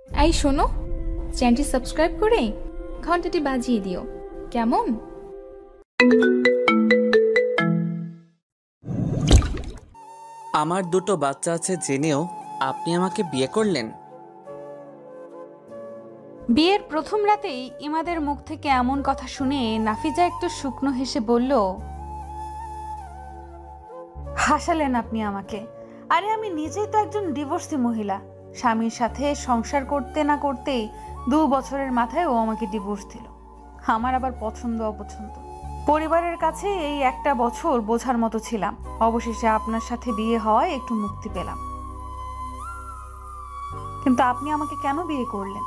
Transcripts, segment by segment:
এই শোনো, চ্যানেলটি সাবস্ক্রাইব করে ঘন্টাটি বাজিয়ে দিও, কেমন? আমার দুটো বাচ্চা আছে জেনেও আপনি আমাকে বিয়ে করলেন? বিয়ের প্রথম রাতেই ইমাদের মুখ থেকে এমন কথা শুনে নাফিজা একটু শুকনো হেসে বলল, হাসালেন আপনি আমাকে। আরে আমি নিজেই তো একজন ডিভোর্সি মহিলা। স্বামীর সাথে সংসার করতে না করতেই 2 বছরের মাথায় ও আমাকে ডিভোর্স দিল। আমার আবার পছন্দ অপছন্দ, পরিবারের কাছে এই একটা বছর বোঝার মতো ছিলাম। অবশেষে আপনার সাথে বিয়ে হওয়ায় একটু মুক্তি পেলাম। কিন্তু আপনি আমাকে কেন বিয়ে করলেন?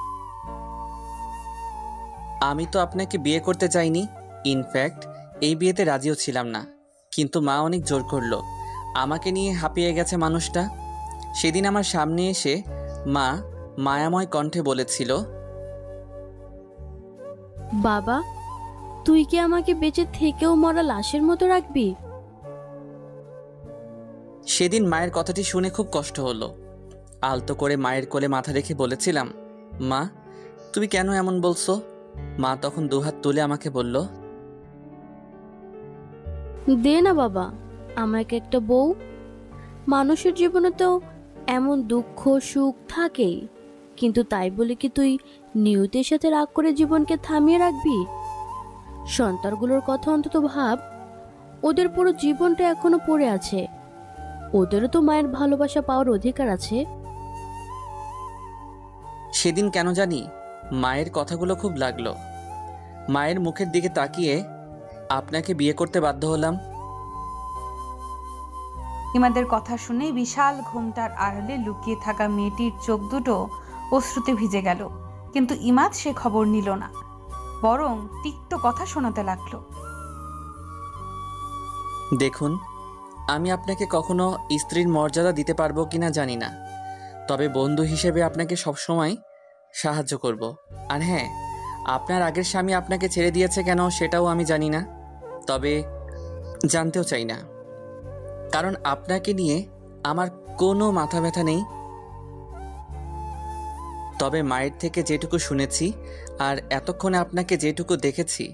আমি তো আপনাকে বিয়ে করতে চাইনি। ইনফ্যাক্ট এই বিয়েতে রাজিও ছিলাম না, কিন্তু মা অনেক জোর করলো। আমাকে নিয়ে হাঁপিয়ে গেছে মানুষটা। সেদিন আমার সামনে এসে মা মায়াময় কণ্ঠে বলেছিল, বাবা, তুই কি আমাকে বেঁচে থেকেও মরা লাশের মতো রাখবি? সেদিন মায়ের কথাটি শুনে খুব কষ্ট হলো। আলতো করে মায়ের কোলে মাথা রেখে বলেছিলাম, মা তুমি কেন এমন বলছো? মা তখন দুহাত তুলে আমাকে বলল, দে না বাবা আমাকে একটা বউ। মানুষের জীবনে তো এমন দুঃখ সুখ থাকেই, কিন্তু তাই বলে কি তুই নিয়তির সাথে রাগ করে জীবনকে থামিয়ে রাখবি? সন্তানগুলোর কথা অন্তত ভাব। ওদের পুরো জীবনটা এখনো পড়ে আছে, ওদেরও তো মায়ের ভালোবাসা পাওয়ার অধিকার আছে। সেদিন কেন জানি মায়ের কথাগুলো খুব লাগলো। মায়ের মুখের দিকে তাকিয়ে আপনাকে বিয়ে করতে বাধ্য হলাম। ইমাদের কথা শুনে বিশাল ঘোমটার আড়ালে লুকিয়ে থাকা মেয়েটির চোখ দুটো অশ্রুতে ভিজে গেল। কিন্তু ইমাদ সে খবর নিল না, বরং তিক্ত কথা শোনাতে লাগলো। দেখুন, আমি আপনাকে কখনো স্ত্রীর মর্যাদা দিতে পারবো কিনা জানি না, তবে বন্ধু হিসেবে আপনাকে সবসময় সাহায্য করব। আর হ্যাঁ, আপনার আগের স্বামী আপনাকে ছেড়ে দিয়েছে কেন সেটাও আমি জানি না, তবে জানতেও চাই না, কারণ আপনাকে নিয়ে আমার কোনো মাথা ব্যথা নেই। তবে মায়ের থেকে যেটুকু শুনেছি আর এতক্ষণে আপনাকে যেটুকু দেখেছি,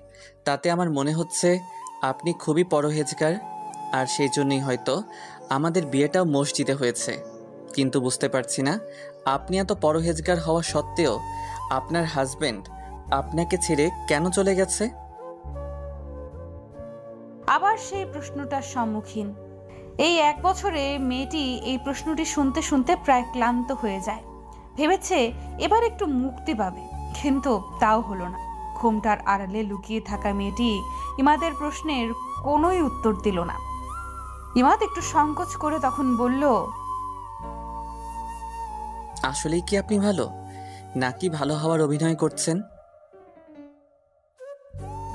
তাতে আমার মনে হচ্ছে আপনি খুবই পরহেজগার। আর সেই জন্যই হয়তো আমাদের বিয়েটাও মসজিদে হয়েছে। কিন্তু বুঝতে পারছি না, আপনি এত পরহেজগার হওয়া সত্ত্বেও আপনার হাজবেন্ড আপনাকে ছেড়ে কেন চলে গেছে? আবার সেই প্রশ্নটার সম্মুখীন। এই 1 বছরে মেয়েটি এই প্রশ্নটি শুনতে শুনতে প্রায় ক্লান্ত হয়ে যায়। ভেবেছে এবার একটু মুক্তি পাবে, কিন্তু তাও হলো না। ঘোমটার আড়ালে লুকিয়ে থাকা মেয়েটি ইমাদের প্রশ্নের কোনোই উত্তর দিল না। ইমাদ একটু সংকোচ করে তখন বলল, আসলেই কি আপনি ভালো, নাকি ভালো হওয়ার অভিনয় করছেন?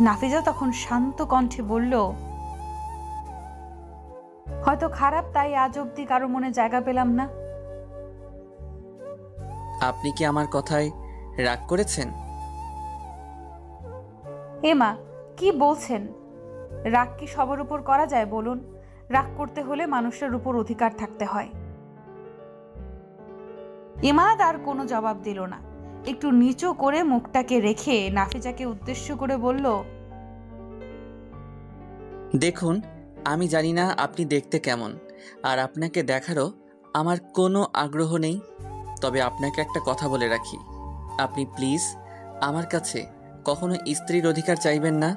নাফিজা তখন শান্ত কণ্ঠে বলল, হয়তো খারাপ, তাই আজ অব্দি কারো মনে জায়গা পেলাম না। আপনি কি আমার কথায় রাগ করেছেন? এমা, কি বলছেন? রাগ কি সবার উপর করা যায় বলুন? রাগ করতে হলে মানুষের উপর অধিকার থাকতে হয়। ইমাদ আর কোনো জবাব দিল না। একটু নিচু করে মুখটাকে রেখে নাফিজাকে উদ্দেশ্য করে বলল, দেখুন, আমি জানি না আপনি দেখতে কেমন, আর আপনাকে দেখারও আমার কোনো আগ্রহ নেই, তবে আপনাকে একটা কথা বলে রাখি, আপনি প্লিজ আমার কাছে কখনো স্ত্রীর অধিকার চাইবেন না।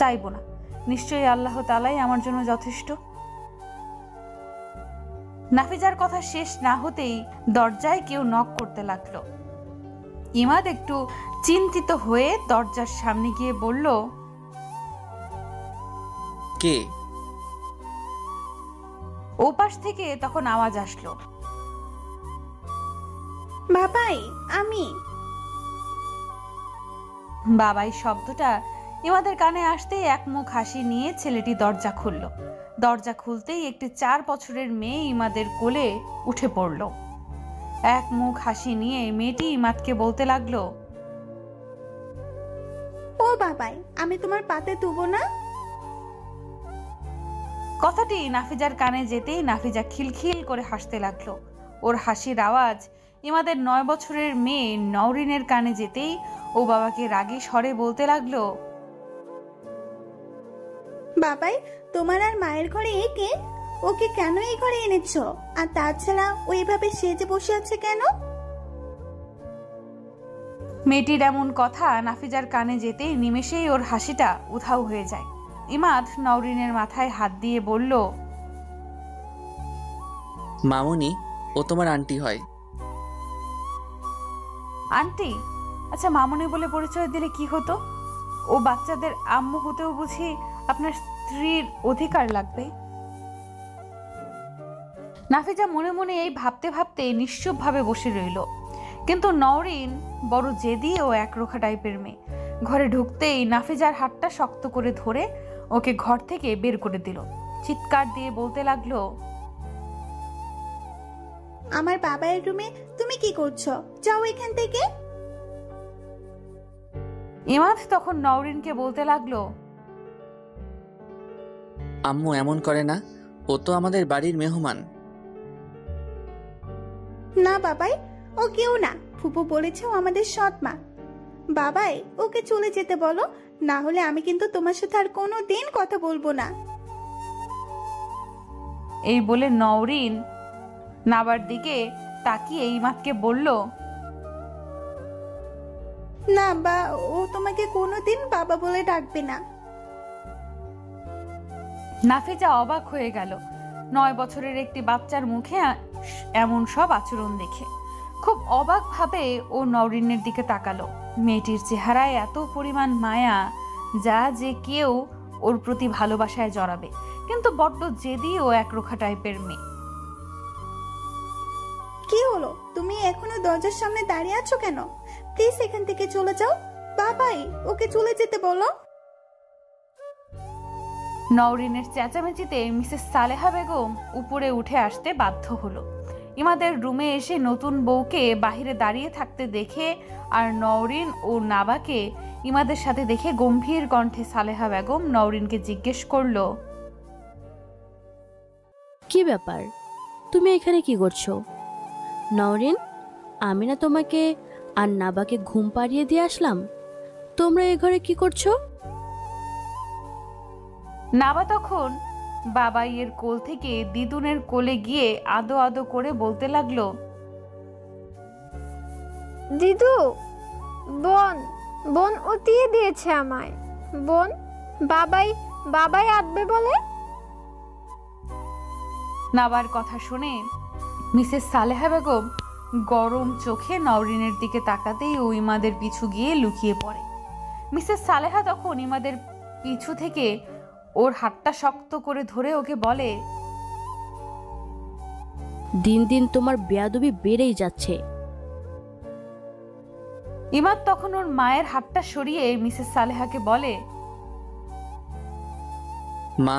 চাইবো না, নিশ্চয়ই আল্লাহ তাআলাই আমার জন্য যথেষ্ট। নাফিজার কথা শেষ না হতেই দরজায় কেউ নক করতে লাগলো। ইমাদ একটু চিন্তিত হয়ে দরজার সামনে গিয়ে বলল, কে? ওপাশ থেকে তখন আওয়াজ আসলো, বাবাই, আমি। বাবাই শব্দটা ইমাদের কানে আসতেই এক মুখ হাসি নিয়ে ছেলেটি দরজা খুলল। দরজা খুলতেই একটি 4 বছরের মেয়ে ইমাদের কোলে উঠে পড়ল। এক মুখ হাসি নিয়ে মেয়েটি ইমাদকে বলতে লাগলো, ও বাবাই, আমি তোমার পাতে তুবো না? কথাটি নাফিজার কানে যেতেই নাফিজা খিলখিল করে হাসতে লাগলো। ওর হাসির আওয়াজ ইমাদের 9 বছরের মেয়ে নওরিনের কানে যেতেই ও বাবাকে রাগী স্বরে বলতে লাগলো, বাবাই, তোমার আর মায়ের ঘরে একে ওকে কেন এই ঘরে এনেছো? আর তাছাড়া ও এভাবে সেজে বসে আছে কেন? মেয়েটির এমন কথা নাফিজার কানে যেতেই নিমেষেই ওর হাসিটা উধাও হয়ে যায়। ইমাদ নওরিনের মাথায় হাত দিয়ে বলল, মামুনি, ও তোমার আন্টি হয়। আন্টি? আচ্ছা, মামুনি বলে পরিচয় দিলে কি হতো? ও বাচ্চাদের আম্মু হতেও বুঝি আপনার স্ত্রীর অধিকার লাগবে? নাফিজা মনে মনে এই ভাবতে ভাবতে নিশ্চুপভাবে বসে রইল। কিন্তু নওরিন বড় জেদি ও একরোখা টাইপের মেয়ে। ঘরে ঢুকতেই নাফিজার হাতটা শক্ত করে ধরে ওকে ঘর থেকে বের করে দিল। চিৎকার দিয়ে বলতে লাগলো, আমার বাবার রুমে তুমি কি করছো? যাও এখান থেকে। ইমাদ তখন নওরিনকে বলতে লাগলো, আম্মু এমন করে না, ও তো আমাদের বাড়ির মেহমান। না বাবাই, ও কেউ না। ফুপু বলেছে ও আমাদের সৎ মা। বাবাই, ওকে চলে যেতে বলো, না হলে আমি কিন্তু তোমার সাথে আর কোনো দিন কথা বলবো না। এই বলে নওরিন নাবার দিকে তাকিয়ে ইমাদকে বলল, না বা, ও তোমাকে কোনোদিন বাবা বলে ডাকবে না। নাফিজা অবাক হয়ে গেল 9 বছরের একটি বাচ্চার মুখে এমন সব আচরণ দেখে। খুব অবাক ভাবে ও নওরিনের দিকে তাকালো। মেয়েটির চেহারায় এত পরিমাণ মায়া যা যে কেউ ওর প্রতি ভালোবাসায় জড়াবে, কিন্তু বড্ড জেদি ও একরোখা টাইপের মেয়ে। কি হলো, তুমি এখনো দরজার সামনে দাঁড়িয়ে আছো কেন? প্লিজ এখান থেকে চলে যাও। বাবাই, ওকে চলে যেতে বলো। নওরিনের চেঁচামেচিতে মিসেস সালেহা বেগম উপরে উঠে আসতে বাধ্য হলো। ইমাদের রুমে এসে নতুন বউকে বাহিরে দাঁড়িয়ে থাকতে দেখে আর নওরিন ও নাবাকে ইমাদের সাথে দেখে গম্ভীর কণ্ঠে সালেহা বেগম নওরিনকে জিজ্ঞেস করলো, কি ব্যাপার, তুমি এখানে কি করছো? নওরিন, আমি না তোমাকে আর নাবাকে ঘুম পাড়িয়ে দিয়ে আসলাম, তোমরা এ ঘরে কি করছো? নাবা তখন বাবাইয়ের কোল থেকে দিদুনের কোলে গিয়ে আদো আদো করে বলতে লাগলো, দিদু, বোন বোন উতিয়ে দিয়েছে আমায়। বোন, বাবাই বাবাই আদবে বলে। নাবার কথা শুনে মিসেস সালেহা বেগম গরম চোখে নওরিনের দিকে তাকাতেই ও ইমাদের পিছু গিয়ে লুকিয়ে পড়ে। মিসেস সালেহা তখন ইমাদের পিছু থেকে ওর হাতটা শক্ত করে ধরে ওকে বলে, দিন দিন তোমার বেয়াদবি বেড়েই যাচ্ছে। ইমাদ তখন ওর মায়ের হাতটা সরিয়ে মিসেস সালেহাকে বলে, মা,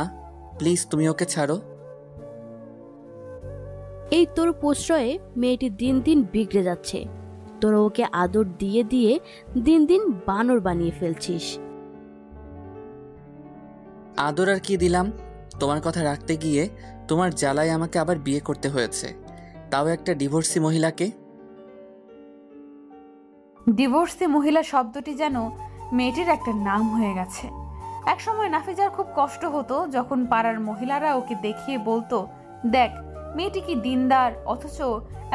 প্লিজ তুমি ওকে ছাড়ো। এই তোর প্রশ্রয়ে মেয়েটি দিন দিন বিগড়ে যাচ্ছে। তোরা ওকে আদর দিয়ে দিয়ে দিন দিন বানর বানিয়ে ফেলছিস। আদর আর কি দিলাম, তোমার কথা রাখতে গিয়ে তোমার জ্বালায় আমাকে আবার বিয়ে করতে হয়েছে, তাও একটা ডিভোর্সি মহিলাকে। ডিভোর্সি মহিলা শব্দটি যেন মেয়েটির একটা নাম হয়ে গেছে। একসময় নাফিজার খুব কষ্ট হতো যখন পাড়ার মহিলারা ওকে দেখিয়ে বলতো, দেখ মেয়েটি কি দিনদার, অথচ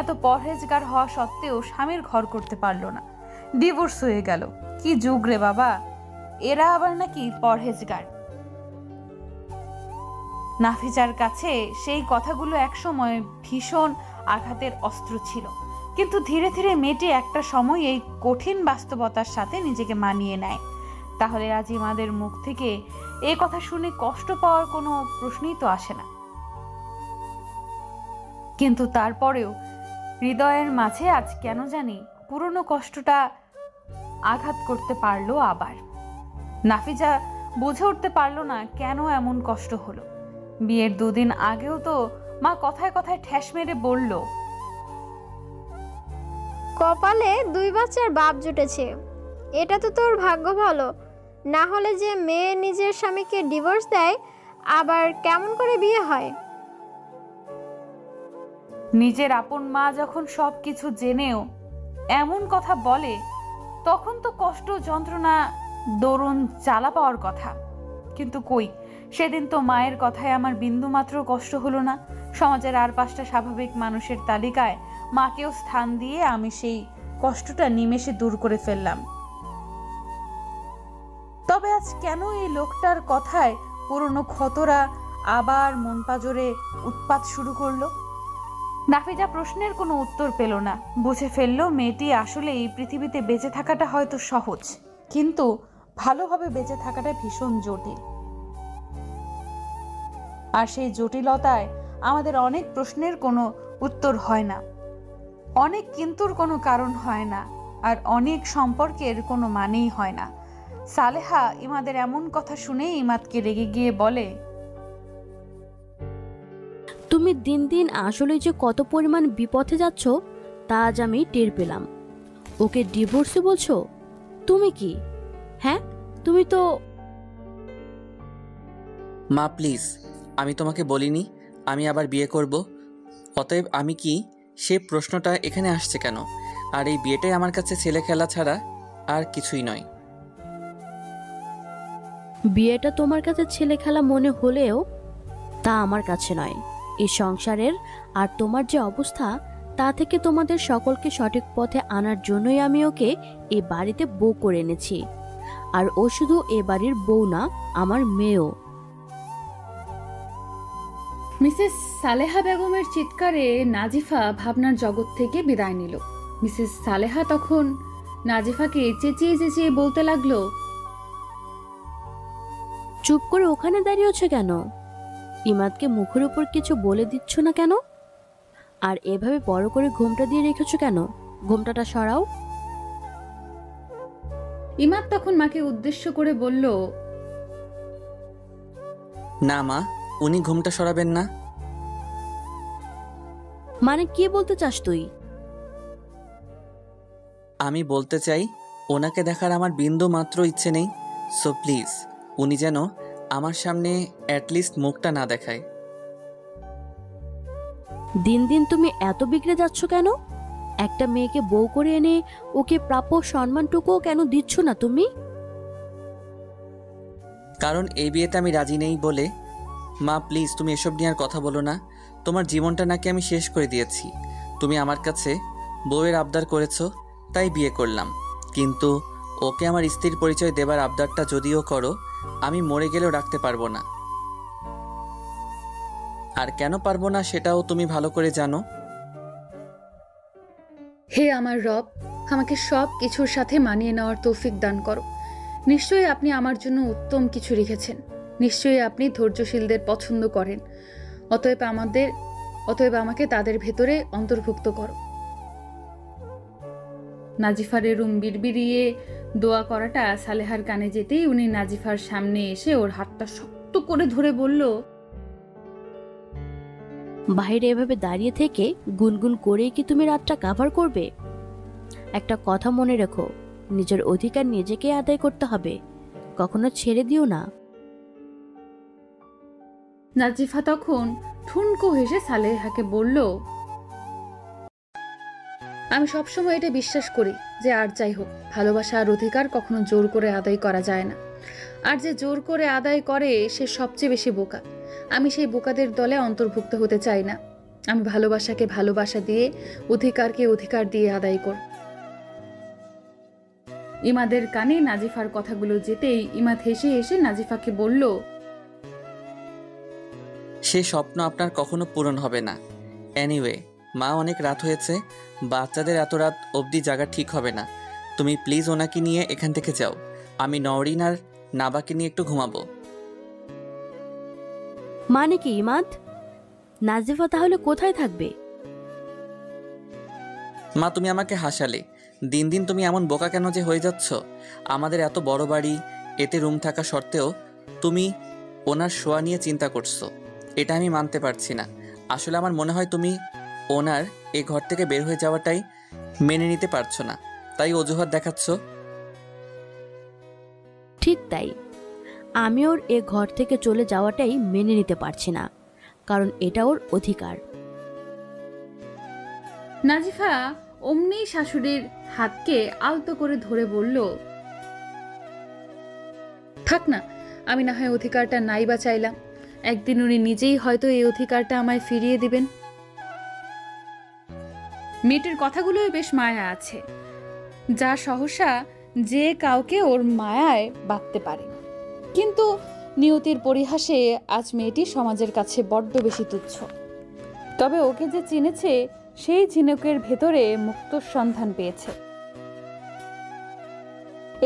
এত পরহেজগার হওয়া সত্ত্বেও স্বামীর ঘর করতে পারলো না, ডিভোর্স হয়ে গেল। কি যুগ রে বাবা, এরা আবার নাকি পরহেজগার। নাফিজার কাছে সেই কথাগুলো একসময় ভীষণ আঘাতের অস্ত্র ছিল, কিন্তু ধীরে ধীরে মেয়েটি একটা সময় এই কঠিন বাস্তবতার সাথে নিজেকে মানিয়ে নেয়। তাহলে আজ ইমাদের মুখ থেকে এই কথা শুনে কষ্ট পাওয়ার কোনো প্রশ্নই তো আসে না। কিন্তু তারপরেও হৃদয়ের মাঝে আজ কেন জানি পুরনো কষ্টটা আঘাত করতে পারলো আবার। নাফিজা বুঝে উঠতে পারলো না কেন এমন কষ্ট হলো। বিয়ের 2 দিন আগেও তো মা কথায় কথায় ঠ্যাস মেরে বলল, কপালে 2 বাচ্চার বাপ জুটেছে, এটা তো তোর ভাগ্য ভালো। না হলে যে মেয়ে নিজের স্বামীকে ডিভোর্স দেয়, আবার কেমন করে বিয়ে হয়? নিজের আপন মা যখন সব কিছু জেনেও এমন কথা বলে, তখন তো কষ্ট যন্ত্রণা দরুন জ্বালা পাওয়ার কথা। কিন্তু কই, সেদিন তো মায়ের কথায় আমার বিন্দুমাত্র কষ্ট হলো না। সমাজের আর 5টা স্বাভাবিক মানুষের তালিকায় মাকেও স্থান দিয়ে আমি সেই কষ্টটা নিমেষে দূর করে ফেললাম। তবে আজ কেন এই লোকটার কথায় পুরনো ক্ষতরা আবার মন পাজরে উৎপাত শুরু করলো? নাফিজা প্রশ্নের কোনো উত্তর পেল না। বুঝে ফেলল মেয়েটি আসলে এই পৃথিবীতে বেঁচে থাকাটা হয়তো সহজ, কিন্তু ভালোভাবে বেঁচে থাকাটা ভীষণ জটিল। আর সেই জটিলতায় আমাদের অনেক প্রশ্নের কোনো উত্তর হয় না, অনেক কিন্তুর কোনো কারণ হয় না, আর অনেক সম্পর্কের কোনো মানেই হয় না। সালেহা ইমাদের এমন কথা শুনে ইমাদকে রেগে গিয়ে বলে, তুমি দিন দিন আসলে যে কত পরিমাণ বিপথে যাচ্ছ তা আজ আমি টের পেলাম। ওকে ডিভোর্সে বলছো? তুমি কি? হ্যাঁ, তুমি তো। মা প্লিজ, আমি তোমাকে বলিনি আমি আবার বিয়ে করব। অতএব আমি কি, সে প্রশ্নটা এখানে আসছে কেন? আর এই বিয়েটাই আমার কাছে ছেলে খেলা ছাড়া আর কিছুই নয়। বিয়েটা তোমার কাছে ছেলে খেলা মনে হলেও তা আমার কাছে নয়। এই সংসারের আর তোমার যে অবস্থা, তা থেকে তোমাদের সকলকে সঠিক পথে আনার জন্যই আমি ওকে এ বাড়িতে বউ করে এনেছি। আর ও শুধু এ বাড়ির বউ না, আমার মেয়েও। মিসেস সালেহা বেগমের চিৎকারে নাজিফা ভাবনার জগৎ থেকে বিদায় নিল। মিসেস সালেহা তখন নাজিফাকে চেঁচিয়ে চেঁচিয়ে বলতে লাগলো, চুপ করে ওখানে দাঁড়িয়েছ কেন? ইমাদকে মুখের উপর কিছু বলে দিচ্ছ না কেন? আর এভাবে বড় করে ঘোমটা দিয়ে রেখেছো কেন? ঘোমটাটা সরাও। ইমাদ তখন মাকে উদ্দেশ্য করে বলল, না মা, উনি ঘুমটা সরাবেন না। মানে কি বলতে চাস তুই? আমি বলতে চাই, ওনাকে দেখার আমার বিন্দু মাত্র ইচ্ছে নেই। সো প্লিজ, উনি যেন আমার সামনে অ্যাটলিস্ট মুখটা না দেখায়। দিন দিন তুমি এত বিগড়ে যাচ্ছ কেন? একটা মেয়েকে বউ করে এনে ওকে প্রাপ্য সম্মানটুকুও কেন দিচ্ছ না তুমি? কারণ এই বিয়েতে আমি রাজি নেই বলে। মা প্লিজ, তুমি এসব নিয়ে আর কথা বলো না। তোমার জীবনটা নাকি আমি শেষ করে দিয়েছি। তুমি আমার কাছে বউয়ের আবদার করেছো, তাই বিয়ে করলাম। কিন্তু ওকে আমার স্ত্রীর পরিচয় দেবার আবদারটা যদিও করো, আমি মরে গেলেও রাখতে পারবো না। আর কেন পারবো না সেটাও তুমি ভালো করে জানো। হে আমার রব, আমাকে সব কিছুর সাথে মানিয়ে নেওয়ার তৌফিক দান করো। নিশ্চয়ই আপনি আমার জন্য উত্তম কিছু রেখেছেন। নিশ্চয়ই আপনি ধৈর্যশীলদের পছন্দ করেন। অতএব আমাকে তাদের ভেতরে অন্তর্ভুক্ত করো। নাজিফার এরুম বিড়বিড়িয়ে দোয়া করাটা সালেহার কানে যেতেই উনি নাজিফার সামনে এসে ওর হাতটা শক্ত করে ধরে বলল, বাইরে এভাবে দাঁড়িয়ে থেকে গুনগুন করেই কি তুমি রাতটা কাভার করবে? একটা কথা মনে রেখো, নিজের অধিকার নিজেকে আদায় করতে হবে, কখনো ছেড়ে দিও না। নাজিফা তখন ঠুনকো হেসে সালেহাকে বলল, আমি সবসময় এটা বিশ্বাস করি যে আর যাই হোক, ভালোবাসা আর অধিকার কখনো জোর করে আদায় করা যায় না। আর যে জোর করে আদায় করে সে সবচেয়ে বেশি বোকা। আমি সেই বোকাদের দলে অন্তর্ভুক্ত হতে চাই না। আমি ভালোবাসাকে ভালোবাসা দিয়ে, অধিকারকে অধিকার দিয়ে আদায় করব। ইমাদের কানে নাজিফার কথাগুলো যেতেই ইমাদ হেসে হেসে নাজিফাকে বলল, সে স্বপ্ন আপনার কখনো পূরণ হবে না। এনিওয়ে মা, অনেক রাত হয়েছে, বাচ্চাদের এত রাত অবধি জাগা ঠিক হবে না। তুমি প্লিজ ওনাকে নিয়ে এখান থেকে যাও। আমি নওরিন আর নাবাকে নিয়ে একটু ঘুমাবো। মানে কি ইমাদ? নাজিফা তাহলে কোথায় থাকবে? মা, তুমি আমাকে হাসালে। দিন দিন তুমি এমন বোকা কেন যে হয়ে যাচ্ছ? আমাদের এত বড় বাড়ি, এতে রুম থাকা সত্ত্বেও তুমি ওনার শোয়া নিয়ে চিন্তা করছো। এটা আমি মানতে পারছি না। আসলে আমার মনে হয় তুমি ওনার এই ঘর থেকে বের হয়ে যাওয়াটাই মেনে নিতে পারছো না, তাই অজুহাত দেখাচ্ছ। ঠিক তাই, আমি ওর এ ঘর থেকে চলে যাওয়াটাই মেনে নিতে পারছি না, কারণ এটা ওর অধিকার। নাজিফা অমনি শাশুড়ির হাতকে আলতো করে ধরে বলল, থাক না, আমি না হয় অধিকারটা নাই বা চাইলাম, একদিন উনি নিজেই হয়তো এই অধিকারটা আমায় ফিরিয়ে দিবেন। মেয়েটির কথাগুলোই বেশ মায়া আছে, যা সহসা যে কাউকে ওর মায়ায় বাঁধতে পারে। কিন্তু নিয়তির পরিহাসে আজ মেয়েটি সমাজের কাছে বড্ড বেশি তুচ্ছ। তবে ওকে যে চিনেছে সেই ঝিনুকের ভেতরে মুক্তোর সন্ধান পেয়েছে।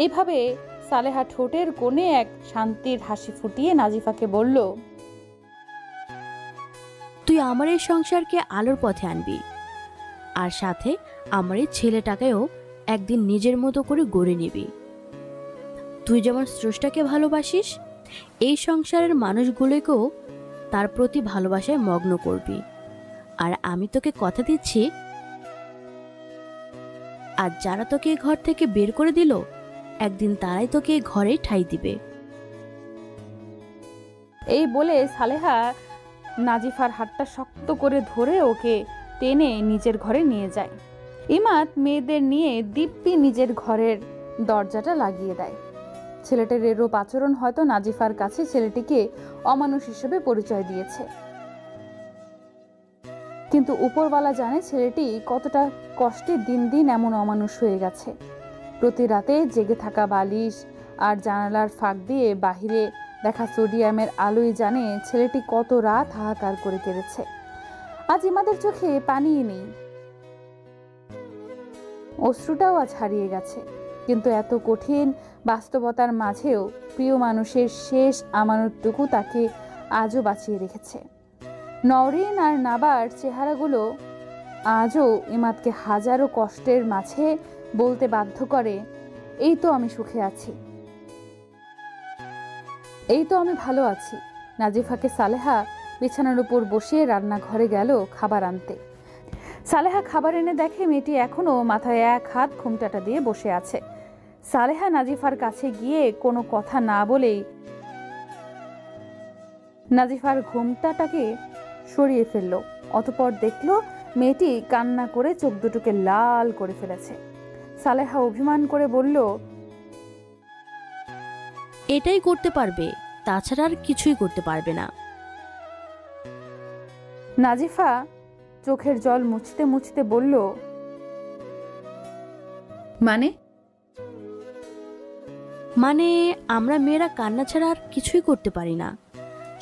এইভাবে সালেহা ঠোঁটের কোণে এক শান্তির হাসি ফুটিয়ে নাজিফাকে বলল, তুই আমার এই সংসারকে আলোর পথে আনবি, আর সাথে আমার এই ছেলেটাকেও একদিন নিজের মতো করে গড়ে নিবি। তুই যেমন স্রষ্টাকে ভালোবাসিস, এই সংসারের মানুষগুলোকেও তার প্রতি ভালোবাসায় মগ্ন করবি। আর আমি তোকে কথা দিচ্ছি, আর যারা তোকে এই ঘর থেকে বের করে দিল, একদিন তারাই তোকে এই ঘরে ঠাঁই দিবে। এই বলে সালেহা নাজিফার হাতটা শক্ত করে ধরে ওকে টেনে নিজের ঘরে নিয়ে যায়। ইমাদ মেয়েদের নিয়ে দিব্যি নিজের ঘরের দরজাটা লাগিয়ে দেয়। ছেলেটার এরূপ আচরণ হয়তো নাজিফার কাছে ছেলেটিকে অমানুষ হিসেবে পরিচয় দিয়েছে। কিন্তু উপরওয়ালা জানে ছেলেটি কতটা কষ্টে দিন দিন এমন অমানুষ হয়ে গেছে। প্রতি রাতে জেগে থাকা বালিশ আর জানালার ফাঁক দিয়ে বাহিরে দেখা সোডিয়ামের আলোই জানে ছেলেটি কত রাত হাহাকার করে কেড়েছে। আজ ইমাদের চোখে পানিই নেই, অশ্রুটাও আজ হারিয়ে গেছে। কিন্তু এত কঠিন বাস্তবতার মাঝেও প্রিয় মানুষের শেষ আমানতটুকু তাকে আজও বাঁচিয়ে রেখেছে। নওরিন আর নাবার চেহারাগুলো আজও ইমাদকে হাজারো কষ্টের মাঝে বলতে বাধ্য করে, এই তো আমি সুখে আছি, এই তো আমি ভালো আছি। নাজিফাকে সালেহা বিছানার উপর বসিয়ে রান্নাঘরে গেল খাবার আনতে। সালেহা খাবার এনে দেখে মেয়েটি এখনো মাথায় এক হাত ঘোমটাটা দিয়ে বসে আছে। সালেহা নাজিফার কাছে গিয়ে কোনো কথা না বলেই নাজিফার ঘোমটাটাকে সরিয়ে ফেলল। অতঃপর দেখলো মেয়েটি কান্না করে চোখ দুটোকে লাল করে ফেলেছে। সালেহা অভিমান করে বলল, এটাই করতে পারবে, তাছাড়া আর কিছুই করতে পারবে না। নাজিফা চোখের জল মুছতে মুছতে বলল, মানে আমরা মেয়েরা কান্না ছাড়া আর কিছুই করতে পারি না।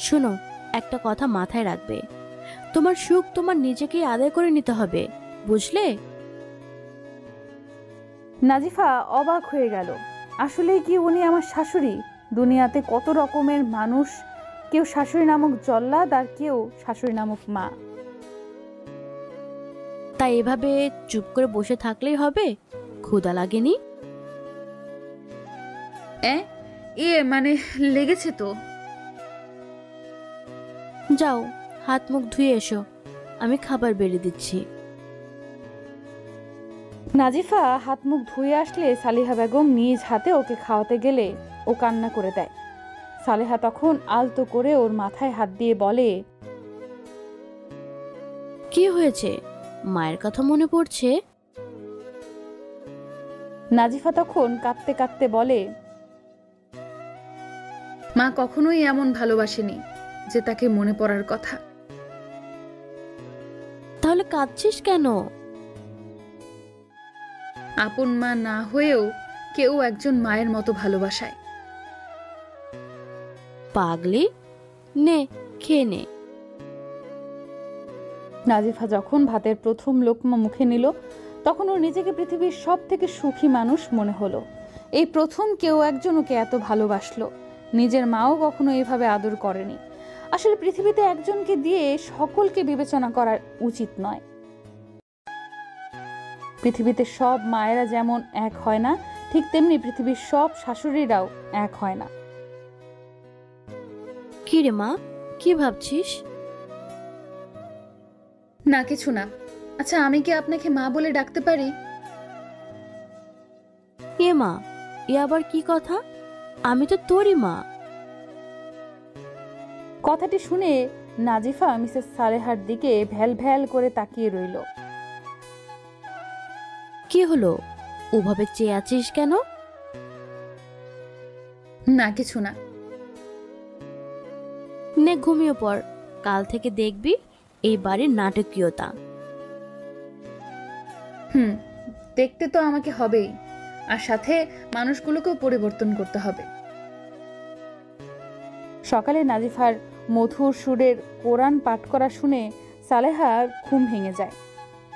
শোনো, একটা কথা মাথায় রাখবে, তোমার সুখ তোমার নিজেকেই আদায় করে নিতে হবে, বুঝলে? নাজিফা অবাক হয়ে গেল। আসলে কি উনি আমার শাশুড়ি? দুনিয়াতে কত রকমের মানুষ, কেউ শাশুড়ি নামক জল্লাদ আর কেউ শাশুড়ি নামক মা। তাই এভাবে চুপ করে বসে থাকলেই হবে? ক্ষুধা লাগেনি? মানে লেগেছে তো। যাও হাত মুখ ধুয়ে এসো, আমি খাবার বেড়ে দিচ্ছি। নাজিফা হাত মুখ ধুয়ে আসলে সালিহা বেগম নিজ হাতে ওকে খাওয়াতে গেলে ও কান্না করে দেয়। সালেহা তখন আলতো করে ওর মাথায় হাত দিয়ে বলে, কি হয়েছে? মায়ের কথা মনে পড়ছে? নাজিফা তখন কাঁদতে কাঁদতে বলে, মা কখনোই এমন ভালোবাসেনি যে তাকে মনে পড়ার কথা। তাহলে কাঁদছিস কেন? আপন মা না হয়েও কেউ একজন মায়ের মতো ভালোবাসায়। পাগলি, নে খেয়ে নে। নাজিফা যখন ভাতের প্রথম লোকমা মুখে নিল তখন ওর নিজেকে পৃথিবীর সব থেকে সুখী মানুষ মনে হলো। এই প্রথম কেউ একজন ওকে এত ভালোবাসলো। নিজের মাও কখনো এইভাবে আদর করেনি। আসলে পৃথিবীতে একজনকে দিয়ে সকলকে বিবেচনা করা উচিত নয়। পৃথিবীতে সব মায়েরা যেমন এক হয় না, ঠিক তেমনি পৃথিবীর সব শাশুড়িরাও এক হয় না। কি রে মা, কি ভাবছিস? না কিছু না। আচ্ছা, আমি কি আপনাকে মা বলে ডাকতে পারি? এ মা, এ আবার কি কথা? আমি তো তোরই মা। কথাটি শুনে নাজিফা মিসেস সালেহার দিকে ভ্যাল ভ্যাল করে তাকিয়ে রইল। কি হলো, ওভাবে চেয়ে আছিস কেন? না কিছু না। নে ঘুমিয়ে পড়, কাল থেকে দেখবি এই বাড়ির নাটকীয়তা। দেখতে তো আমাকে হবেই, আর সাথে মানুষগুলোকেও পরিবর্তন করতে হবে। সকালে নাজিফার মধুর সুরের কোরআন পাঠ করা শুনে সালেহার ঘুম ভেঙে যায়।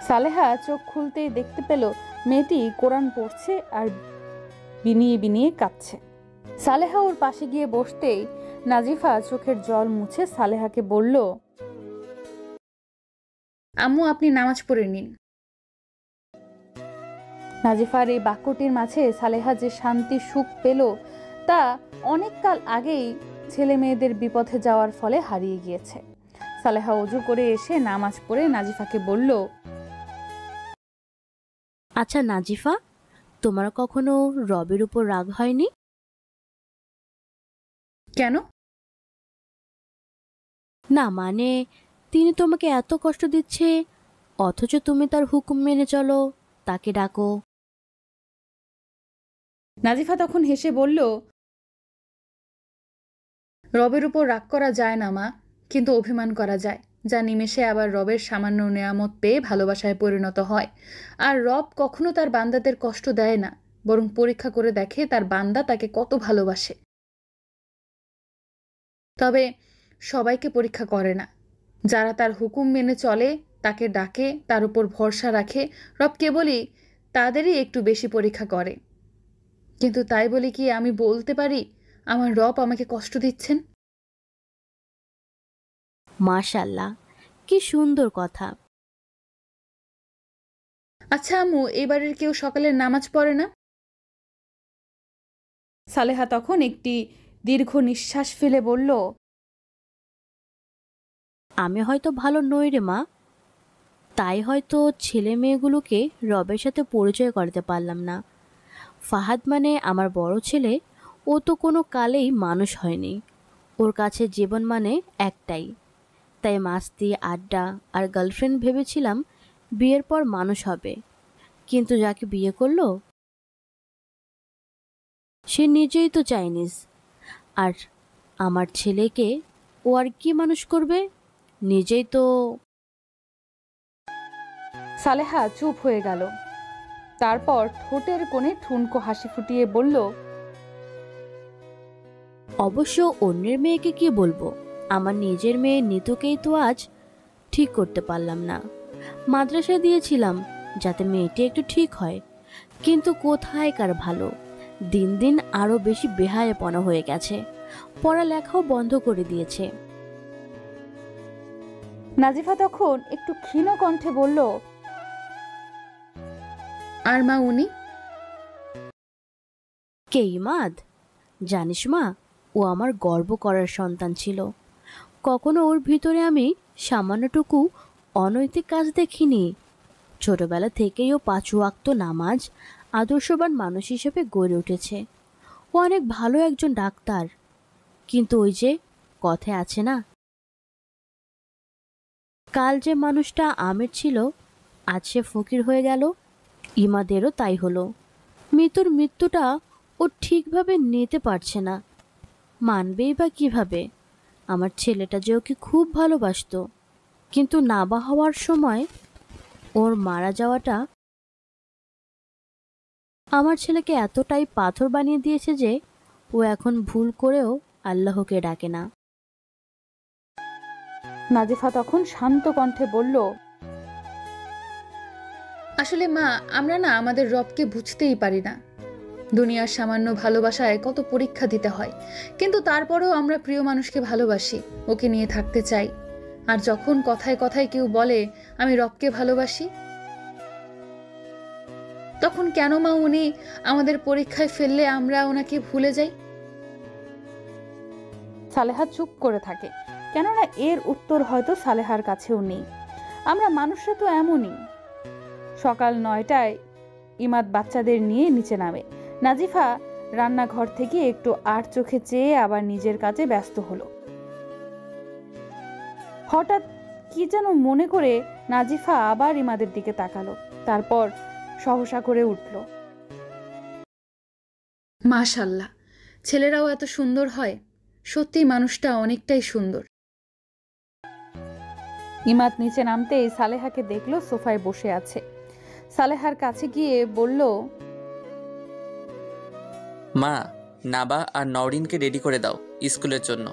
সালেহা চোখ খুলতেই দেখতে পেল মেয়েটি কোরআন পড়ছে আর বিনিয়ে বিনিয়ে কাঁদছে। সালেহা ওর পাশে গিয়ে বসতেই নাজিফা চোখের জল মুছে সালেহাকে বলল, আম্মু আপনি নামাজ পড়ে নিন। নাজিফার এই বাক্যটির মাঝে সালেহা যে শান্তি সুখ পেল তা অনেক কাল আগেই ছেলে মেয়েদের বিপথে যাওয়ার ফলে হারিয়ে গিয়েছে। সালেহা ওযু করে এসে নামাজ পড়ে নাজিফাকে বলল, আচ্ছা নাজিফা, তোমার কখনো রবের উপর রাগ হয়নি? কেন? না মানে, তিনি তোমাকে এত কষ্ট দিচ্ছে অথচ তুমি তার হুকুম মেনে চলো, তাকে ডাকো। নাজিফা তখন হেসে বলল, রবের উপর রাগ করা যায় না মা, কিন্তু অভিমান করা যায়, যা নিমেষে আবার রবের সামান্য নেয়ামত পেয়ে ভালোবাসায় পরিণত হয়। আর রব কখনো তার বান্দাদের কষ্ট দেয় না, বরং পরীক্ষা করে দেখে তার বান্দা তাকে কত ভালোবাসে। তবে সবাইকে পরীক্ষা করে না। যারা তার হুকুম মেনে চলে, তাকে ডাকে, তার উপর ভরসা রাখে, রব কেবলই তাদেরই একটু বেশি পরীক্ষা করে। কিন্তু তাই বলি কি আমি বলতে পারি আমার রব আমাকে কষ্ট দিচ্ছেন? মাশাআল্লাহ, কি সুন্দর কথা। আচ্ছা আম্মু, এবারের কেউ সকালে নামাজ পড়ে না? সালেহা তখন একটি দীর্ঘ নিঃশ্বাস ফেলে বলল, আমি হয়তো ভালো নই রে মা, তাই হয়তো ছেলে মেয়েগুলোকে রবের সাথে পরিচয় করাতে পারলাম না। ফাহাদ মানে আমার বড় ছেলে, ও তো কোনো কালেই মানুষ হয়নি। ওর কাছে জীবন মানে একটাই। তাই মাস্তি, আড্ডা আর গার্লফ্রেন্ড ভেবেছিলাম বিয়ের পর মানুষ হবে, কিন্তু যাকে বিয়ে করলো সে নিজেই তো চাইনিজ। আর আমার ছেলেকে ও আর কি মানুষ করবে, নিজেই তো। সালেহা চুপ হয়ে গেল। তারপর ঠোঁটের কোণে ঠুনকো হাসি ফুটিয়ে বলল, অবশ্য অন্যের মেয়েকে কি বলবো, আমার নিজের মেয়ে নিতুকেই তো আজ ঠিক করতে পারলাম না। মাদ্রাসায় দিয়েছিলাম যাতে মেয়েটি একটু ঠিক হয়, কিন্তু কোথায় কার ভালো, দিন দিন আরো বেশি বেহায়াপনা হয়ে গেছে, পড়ালেখাও বন্ধ করে দিয়েছে। নাজিফা তখন একটু ক্ষীণ কণ্ঠে বলল, আর মা উনি? কে ইমাদ? জানিস মা, ও আমার গর্ব করার সন্তান ছিল। কখনো ওর ভিতরে আমি সামান্যটুকু অনৈতিক কাজ দেখিনি। ছোটবেলা থেকেই ও 5 ওয়াক্ত নামাজ, আদর্শবান মানুষ হিসেবে গড়ে উঠেছে। ও অনেক ভালো একজন ডাক্তার, কিন্তু ওই যে কথায় আছে না, কাল যে মানুষটা আমের ছিল আজ সে ফকির হয়ে গেল। ইমাদেরও তাই হলো। মৃত্যুর মৃত্যুটা ও ঠিকভাবে নিতে পারছে না, মানবেই বা কিভাবে? আমার ছেলেটা যে ওকে খুব ভালোবাসতো, কিন্তু নাবা হওয়ার সময় ওর মারা যাওয়াটা আমার ছেলেকে এতটাই পাথর বানিয়ে দিয়েছে যে ও এখন ভুল করেও আল্লাহকে ডাকে না। নাজিফা তখন শান্ত কণ্ঠে বলল, আসলে মা, আমরা না আমাদের রবকে বুঝতেই পারি না। দুনিয়ার সামান্য ভালোবাসায় কত পরীক্ষা দিতে হয়, কিন্তু তারপরেও আমরা প্রিয় মানুষকে ভালোবাসি, ওকে নিয়ে থাকতে চাই। আর যখন কথায় কথায় কেউ বলে আমি রবকে ভালোবাসি, তখন কেন মা উনি আমাদের পরীক্ষায় ফেললে আমরা ওনাকে ভুলে যাই? সালেহা চুপ করে থাকে, কেননা এর উত্তর হয়তো সালেহার কাছেও নেই। আমরা মানুষরা তো এমনই। সকাল 9টায় ইমাদ বাচ্চাদের নিয়ে নিচে নামে। নাজিফা রান্নাঘর থেকে একটু আর চোখে চেয়ে আবার নিজের কাজে ব্যস্ত হলো। হঠাৎ কি যেন মনে করে নাজিফা আবার ইমাদের দিকে তাকালো। তারপর সহসা করে উঠল। মাশাল্লাহ, ছেলেরাও এত সুন্দর হয়। সত্যি মানুষটা অনেকটাই সুন্দর। ইমাদ নিচে নামতেই সালেহাকে দেখলো সোফায় বসে আছে। সালেহার কাছে গিয়ে বলল, মা, নাবা আর নওরিনকে রেডি করে দাও স্কুলের জন্য।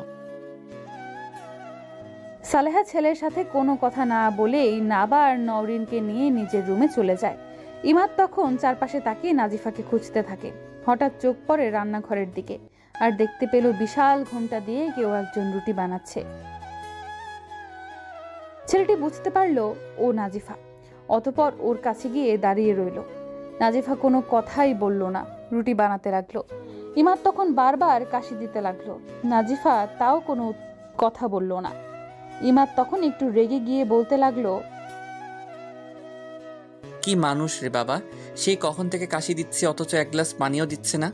সালেহা ছেলের সাথে কোনো কথা না বলেই নাবা আর নওরিনকে নিয়ে নিজের রুমে চলে যায়। ইমাদ তখন চারপাশে তাকিয়ে নাজিফাকে খুঁজতে থাকে। হঠাৎ চোখ পড়ে রান্নাঘরের দিকে, আর দেখতে পেল বিশাল ঘোমটা দিয়ে কেউ একজন রুটি বানাচ্ছে। ছেলেটি বুঝতে পারলো ও নাজিফা। অতঃপর ওর কাছে গিয়ে দাঁড়িয়ে রইল। নাজিফা কোনো কথাই বলল না, রুটি বানাতে লাগলো। ইমাদ তখন বারবার কাশি দিতে লাগলো। নাজিফা তাও কোনো কথা বলল না। ইমাদ তখন একটু রেগে গিয়ে বলতে লাগলো, কি মানুষ রে বাবা, সেই কখন থেকে কাশি দিচ্ছে অথচ এক গ্লাস পানিও দিচ্ছে না।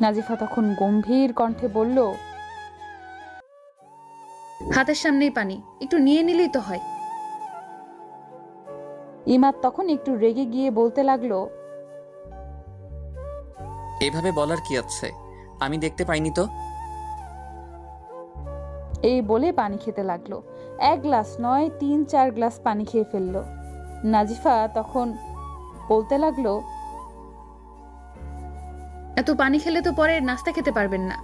নাজিফা তখন গম্ভীর কণ্ঠে বলল, হাতের সামনেই পানি, একটু নিয়ে নিলেই তো হয়। ইমাদ তখন একটু রেগে গিয়ে বলতে লাগলো, এভাবে বলার কি আছে, আমি দেখতে পাইনি তো। এই বলে পানি খেতে লাগলো। এক গ্লাস নয়, 3-4 গ্লাস পানি খেয়ে ফেললো। নাজিফা তখন বলতে লাগলো, এত পানি খেলে তো পরে নাস্তা খেতে পারবেন না।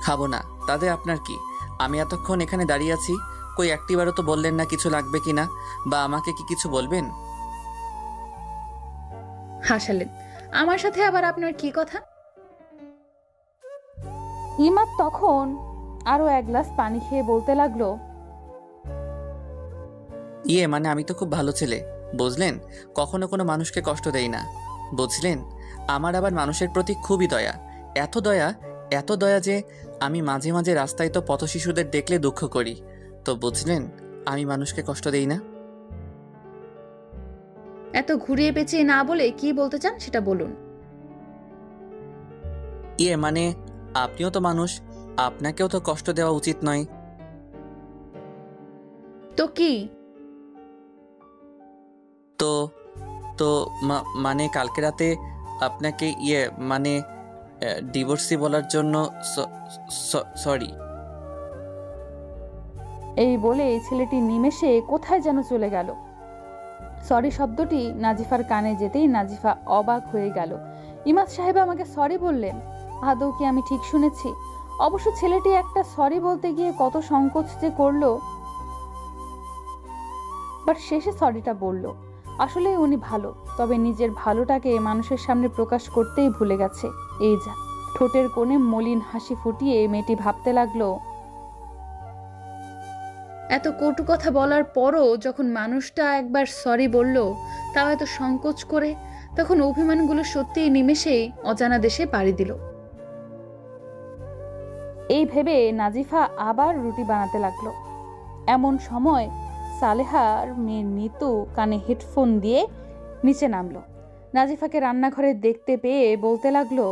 খাবো না, তাতে আপনার কি? আমি এতক্ষণ এখানে দাঁড়িয়ে আছি, কই একটিবারও তো বললেন না কিছু লাগবে কিনা, বা আমাকে কি কিছু বলবেন? হাসালেন। আমার সাথে আবার আপনার কি কথা? ইমাদ তখন আরো এক গ্লাস পানি খেয়ে বলতে লাগলো, মানে আমি তো খুব ভালো ছেলে, বুঝলেন? কখনো কোনো মানুষকে কষ্ট দেই না, বুঝলেন? আমার আবার মানুষের প্রতি খুবই দয়া, এত দয়া যে আমি মাঝে মাঝে রাস্তায় তো পথ শিশুদের দেখলে দুঃখ করি। তো বুঝলেন, আমি মানুষকে কষ্ট দেই না। এত ঘুরিয়ে পেঁচিয়ে না বলে কি বলতে চান সেটা বলুন। মানে আপনিও তো মানুষ, আপনাকেও তো কষ্ট দেওয়া উচিত নয়। তো কি? তো তো মানে কালকে রাতে আপনাকে মানে ডিভোর্সি বলার জন্য সরি। এই বলে ছেলেটি নিমেষে কোথায় যেন চলে গেল। সরি শব্দটি নাজিফার কানে যেতেই নাজিফা অবাক হয়ে গেল। ইমাদ সাহেব আমাকে সরি বললেন? আদৌ কি আমি ঠিক শুনেছি? অবশ্য ছেলেটি একটা সরি বলতে গিয়ে কত সংকোচ যে করলো, বাট শেষে সরিটা বলল। আসলে উনি ভালো, তবে নিজের ভালোটাকে মানুষের সামনে প্রকাশ করতেই ভুলে গেছে। এই যা। ঠোঁটের কোণে মলিন হাসি ফুটিয়ে মেয়েটি ভাবতে লাগলো, এত কটু কথা বলার পরও যখন মানুষটা একবার সরি বলল, তাও এত সংকোচ করে, তখন অভিমানগুলো সত্যিই নিমেষেই অজানা দেশে পাড়ি দিল। এই ভেবে নাজিফা আবার রুটি বানাতে লাগলো। এমন সময় সালেহার মেয়ে নিতু কানে হেডফোন দিয়ে নিচে নামলো। নাজিফাকে রান্নাঘরে দেখতে পেয়ে বলতে লাগলো,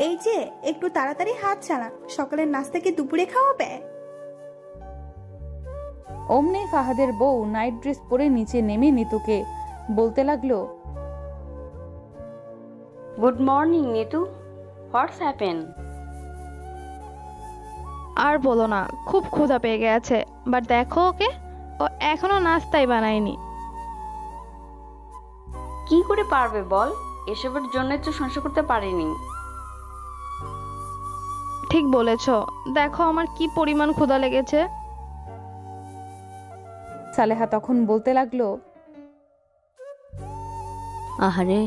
এই যে একটু তাড়াতাড়ি হাত চালান, সকালের নাস্তা কি দুপুরে খাওয়াবে? অমনি ফাহাদের বউ নাইট ড্রেস পরে নিচে নেমে নিতুকে বলতে লাগলো, good morning Nitu, what's happen? আর বলো না, খুব ক্ষুধা পেয়ে গেছে। বাট দেখো ওকে, ও এখনো নাস্তাই বানায়নি। কি করে পারবে বল, এসবের জন্য তো সংসার করতে পারিনি। ঠিক বলেছ, দেখো আমার কি পরিমাণ ক্ষুধা লেগেছে। সালেহা তখন বলতে লাগলো, আহারে,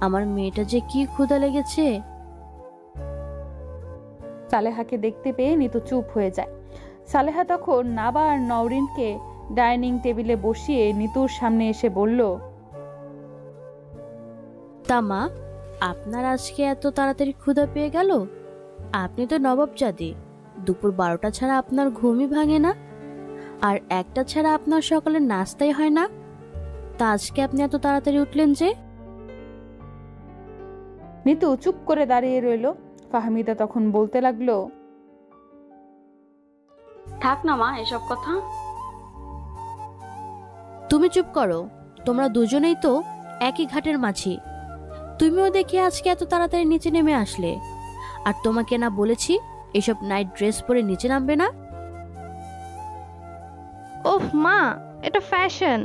আমার মেয়েটা যে কি ক্ষুধা লেগেছে। সালেহাকে দেখতে পেয়ে নিতু চুপ হয়ে যায়। সালেহা তখন নাবা আর নওরিনকে ডাইনিং টেবিলে বসিয়ে নিতুর সামনে এসে বলল, তা মা, আপনার আজকে এত তাড়াতাড়ি ক্ষুধা পেয়ে গেল? আপনি তো নবাবজাদি, দুপুর 12টা ছাড়া আপনার ঘুমই ভাঙে না, আর একটা ছাড়া আপনার সকালের নাস্তাই হয় না। তা আজকে আপনি এত তাড়াতাড়ি উঠলেন যে? নিতু চুপ করে দাঁড়িয়ে রইল। ফাহমিদা তখন বলতে লাগলো, থাক না মা এসব কথা, তুমি চুপ করো, তোমরা দুজনেই তো একই ঘাটের মাঝি। তুমিও দেখি আজকে এত তাড়াতাড়ি নিচে নেমে আসলে। আর তোমাকে না বলেছি এসব নাইট ড্রেস পরে নিচে নামবে না? ওহ মা, এটা ফ্যাশন।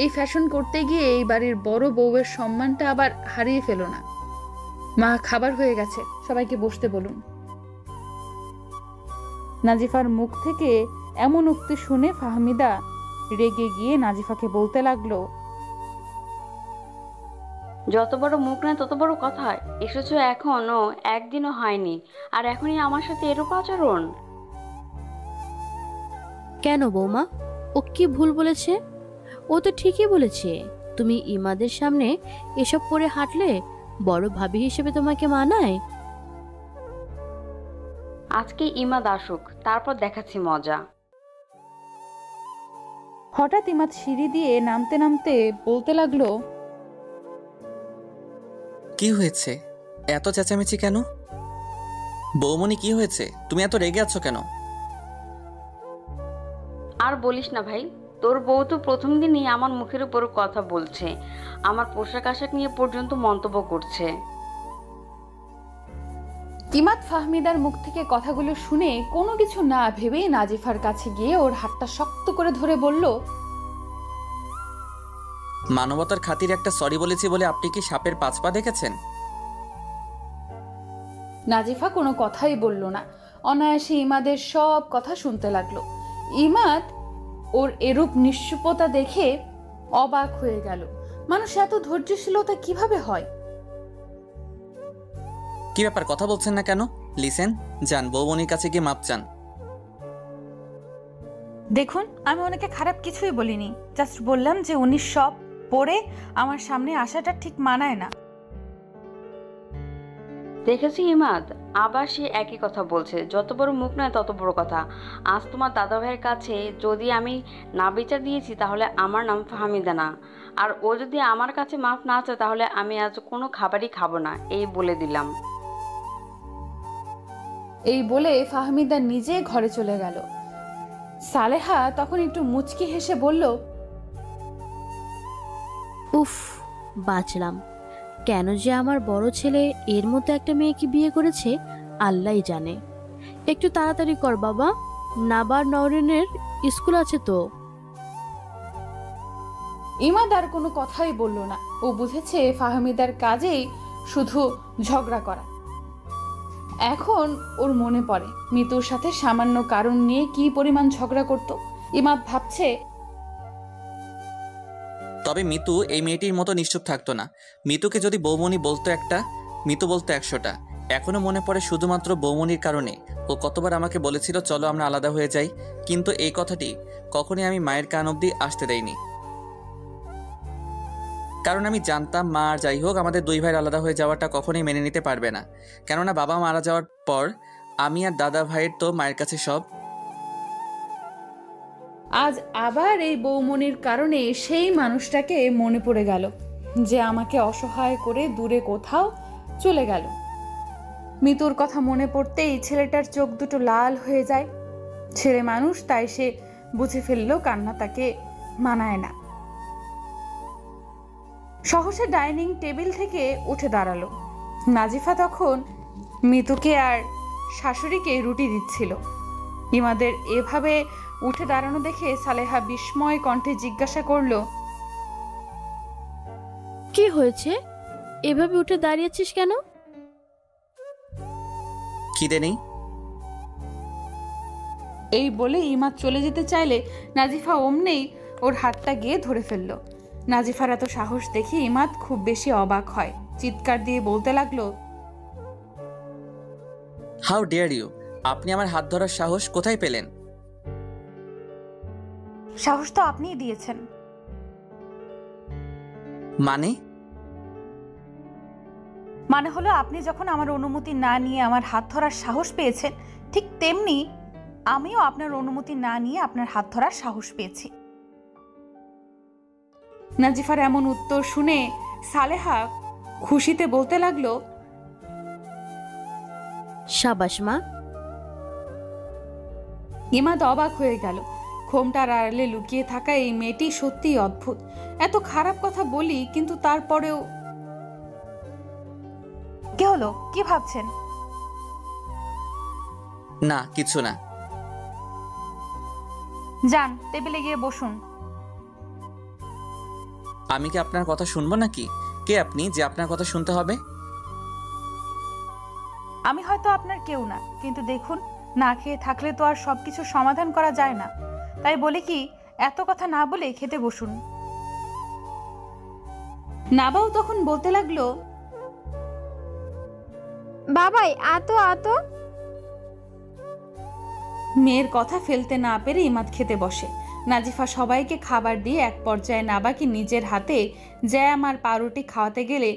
এই ফ্যাশন করতে গিয়ে এই বাড়ির বড় বউয়ের সম্মানটা আবার হারিয়ে ফেলো না। মা, খাবার হয়ে গেছে, সবাইকে বসতে বলুন। নাজিফার মুখ থেকে এমন উক্তি শুনে ফাহমিদা রেগে গিয়ে নাজিফাকে বলতে লাগলো, যত বড় মুখ না তত বড় কথা। এসেছো এখনো একদিনও হয়নি, আর এখনই আমার সাথে এরূপ আচরণ। কেন বৌমা, ও কি ভুল বলেছে? ও তো ঠিকই বলেছে। তুমি ইমাদের সামনে এসব পরে হাঁটলে বড় ভাবি হিসেবে তোমাকে মানায়? আজকে ইমাদ আসুক, তারপর দেখাচ্ছি মজা। হঠাৎ ইমাদ সিঁড়ি দিয়ে নামতে নামতে বলতে লাগলো, কি হয়েছে? এত চেঁচামেচি কেন? বৌমনি, কি হয়েছে? তুমি এত রেগে আছো কেন? আর বলিস না ভাই, তোর বউ তো প্রথম দিনই আমার মুখের উপর কথা বলছে, আমার পোশাক আশাক নিয়ে পর্যন্ত মন্তব্য করছে। ইমাদ ফাহমিদার মুখ থেকে কথাগুলো শুনে কোনো কিছু না ভেবেই নাজিফার কাছে গিয়ে ওর হাতটা শক্ত করে ধরে বলল, মানবতার খাতির একটা সরি বলেছি বলে আপনি কি সাপের 5 পা দেখেছেন? নাজিফা কোনো কথাই বলল না, অনায়াসে ইমাদের সব কথা শুনতে লাগলো। ইমাদ ওর এরূপ নিশ্চুপতা দেখে অবাক হয়ে গেল। মানুষ এত ধৈর্যশীলতা কিভাবে হয়? কি ব্যাপার, কথা বলছেন না কেন? লিসেন, যান বৌমনির কাছে গিয়ে মাপ চান। দেখুন, আমি ওনাকে খারাপ কিছুই বলিনি, জাস্ট বললাম যে উনি সব পরে আমার সামনে আসাটা ঠিক মানায় না। দেখেছি ইমাদ, আবার সে একই কথা বলছে। যত বড় মুখ নয় তত বড় কথা। আজ তোমার দাদা ভাইয়ের কাছে যদি আমি না বিচার দিয়েছি তাহলে আমার নাম ফাহমিদা না, আর ও যদি আমার কাছে মাফ না চায় তাহলে আমি আজ কোনো খাবারই খাবো না, এই বলে দিলাম। এই বলে ফাহমিদা নিজে ঘরে চলে গেল। সালেহা তখন একটু মুচকি হেসে বলল, উফ, বাঁচলাম। কেন যে আমার বড় ছেলে এর মতো একটা মেয়েকে বিয়ে করেছে আল্লাহই জানে। একটু তাড়াতাড়ি কর বাবা, নাবার নওরিনের স্কুল আছে তো। ইমাদ আর কোনো কথাই বলল না। ও বুঝেছে ফাহমিদার কাজেই শুধু ঝগড়া করা। এখন ওর মনে পড়ে মিতুর সাথে সামান্য কারণ নিয়ে কি পরিমাণ ঝগড়া করত। ইমাদ ভাবছে, তবে মিতু এই মেয়েটির মতো নিশ্চুপ থাকতো না। মিতুকে যদি বৌমনি বলতো একটা, মিতু বলতো 100টা। এখনো মনে পড়ে শুধুমাত্র বৌমনির কারণে ও কতবার আমাকে বলেছিল চলো আমরা আলাদা হয়ে যাই, কিন্তু এই কথাটি কখনোই আমি মায়ের কান অবধি আসতে দেইনি। কারণ আমি জানতাম মা আর যাই হোক আমাদের 2 ভাইয়ের আলাদা হয়ে যাওয়াটা কখনোই মেনে নিতে পারবে না। কেননা বাবা মারা যাওয়ার পর আমি আর দাদা ভাইয়ের তো মায়ের কাছে সব। আজ আবার এই বৌমনির কারণে সেই মানুষটাকে মনে পড়ে গেল যে আমাকে অসহায় করে দূরে কোথাও চলে গেল। মিতুর কথা মনে পড়তেই ছেলেটার চোখ দুটো লাল হয়ে যায়। ছেলে মানুষ, তাই সে বুঝে ফেললো কান্না তাকে মানায় না। সহসা ডাইনিং টেবিল থেকে উঠে দাঁড়ালো। নাজিফা তখন মিতুকে আর শাশুড়িকে রুটি দিচ্ছিল। ইমাদের এভাবে উঠে দাঁড়ানো দেখে সালেহা বিস্ময় কণ্ঠে জিজ্ঞাসা করলো, কি হয়েছে? এভাবে উঠে দাঁড়িয়েছিস কেন? খিদে নেই। এই বলে ইমাদ চলে যেতে চাইলে নাজিফা অমনেই ওর হাতটা গিয়ে ধরে ফেললো। নাজিফার এত সাহস দেখে ইমাদ খুব বেশি অবাক হয়। চিৎকার দিয়ে বলতে লাগলো, হাউ ডেয়ার ইউ! আপনি আমার হাত ধরার সাহস কোথায় পেলেন? সাহস তো আপনিই দিয়েছেন। মানে হলো আপনি যখন আমার অনুমতি না নিয়ে আমার হাত ধরার সাহস পেয়েছেন, ঠিক তেমনি আমিও আপনার অনুমতি না নিয়ে আপনার হাত ধরার সাহস পেয়েছি। নাজিফার এমন উত্তর শুনে সালেহা খুশিতে বলতে লাগলো, শাবাশ মা। ইমাদ অবাক হয়ে গেল। ঘোমটার আড়ালে লুকিয়ে থাকা এই মেয়েটি সত্যিই অদ্ভুত। এত খারাপ কথা বলি, কিন্তু তারপরেও। কি হলো, কি ভাবছেন? না, কিছু না। যান, টেবিলে গিয়ে বসুন। আমি কি আপনার কথা শুনবো নাকি? কে আপনি যে আপনার কথা শুনতে হবে? আমি হয়তো আপনার কেউ না, কিন্তু দেখুন, না খেয়ে থাকলে তো আর সবকিছু সমাধান করা যায় না। তাই বলি কি, এত কথা না বলে খেতে বসুন। নাবাও তখন বলতে লাগলো, বাবাই আতো আতো। মেয়ের কথা ফেলতে না পেরে ইমাদ খেতে বসে। নাজিফা সবাইকে খাবার দিয়ে এক পর্যায়ে নাবাকে নিজের হাতে জ্যাম আর পাউরুটি খাওয়াতে গেলে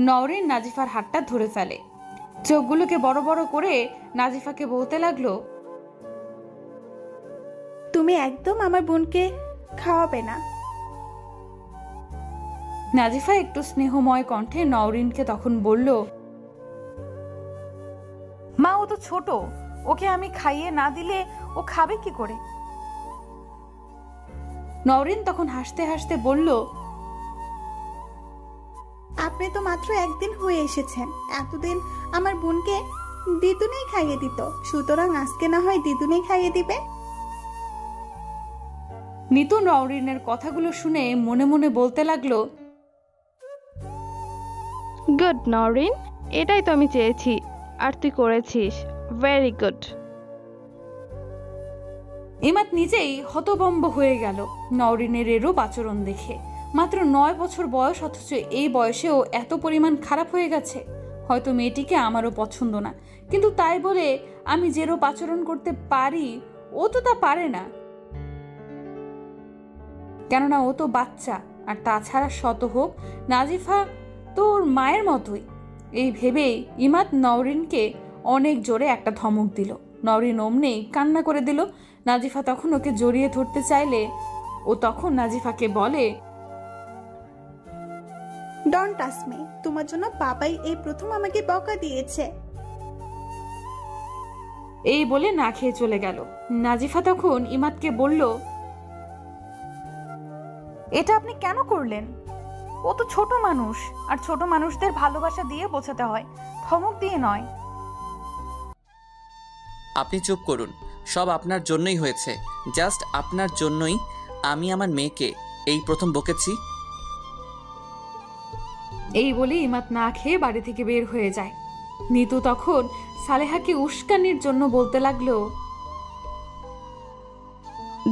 নওরিন নাজিফার হাতটা ধরে ফেলে। চোখগুলোকে বড় বড় করে নাজিফাকে বলতে লাগলো, তুমি একদম আমার বোনকে খাওয়াবে না। নাজিফা একটু স্নেহময় কণ্ঠে নওরিনকে তখন বলল, মা, ও তো ছোট, ওকে আমি খাইয়ে না দিলে ও খাবে কি করে? নওরিন তখন হাসতে হাসতে বলল, আপনি তো মাত্র একদিন হয়ে এসেছেন, এতদিন আমার বোনকে দিদুনেই খাইয়ে দিত, সুতরাং আজকে না হয় দিদুনেই খাইয়ে দিবে। নিতু নওরিনের কথাগুলো শুনে মনে মনে বলতে লাগলো, গুড নওরিন, এটাই তো আমি চেয়েছি, আর তুই করেছিস, ভেরি গুড। ইমাদ নিজেই হতভম্ব হয়ে গেল নওরিনের এরূপ আচরণ দেখে। মাত্র 9 বছর বয়স, অথচ এই বয়সেও এত পরিমাণ খারাপ হয়ে গেছে। হয়তো মেয়েটিকে আমারও পছন্দ না, কিন্তু তাই বলে আমি যেরূপ আচরণ করতে পারি ও তো তা পারে না, কেননা ও তো বাচ্চা। আর তাছাড়া শত হোক নাজিফা তো ওর মায়ের মতোই। এই ভেবেই ইমাদ নওরিনকে অনেক জোরে একটা ধমক দিল। নওরিন অমনেই কান্না করে দিল। নাজিফা তখন ওকে জড়িয়ে ধরতে চাইলে ও তখন নাজিফাকে বলে, ডন্ট টাচ মি, তোমার জন্য বাবাই এই প্রথম আমাকে বকা দিয়েছে। এই বলে না খেয়ে চলে গেল। নাজিফা তখন ইমাদকে বলল, এটা আপনি কেন করলেন? ও তো ছোট মানুষ, আর ছোট মানুষদের ভালোবাসা দিয়ে বোঝাতে হয়, ধমক দিয়ে নয়। আপনি চুপ করুন, সব আপনার জন্যই হয়েছে। জাস্ট আপনার জন্যই আমি আমার মেয়েকে এই প্রথম বকেছি। এই বলে ইমাদ না খেয়ে বাড়ি থেকে বের হয়ে যায়। নিতু তখন সালেহাকে উস্কানির জন্য বলতে লাগলো,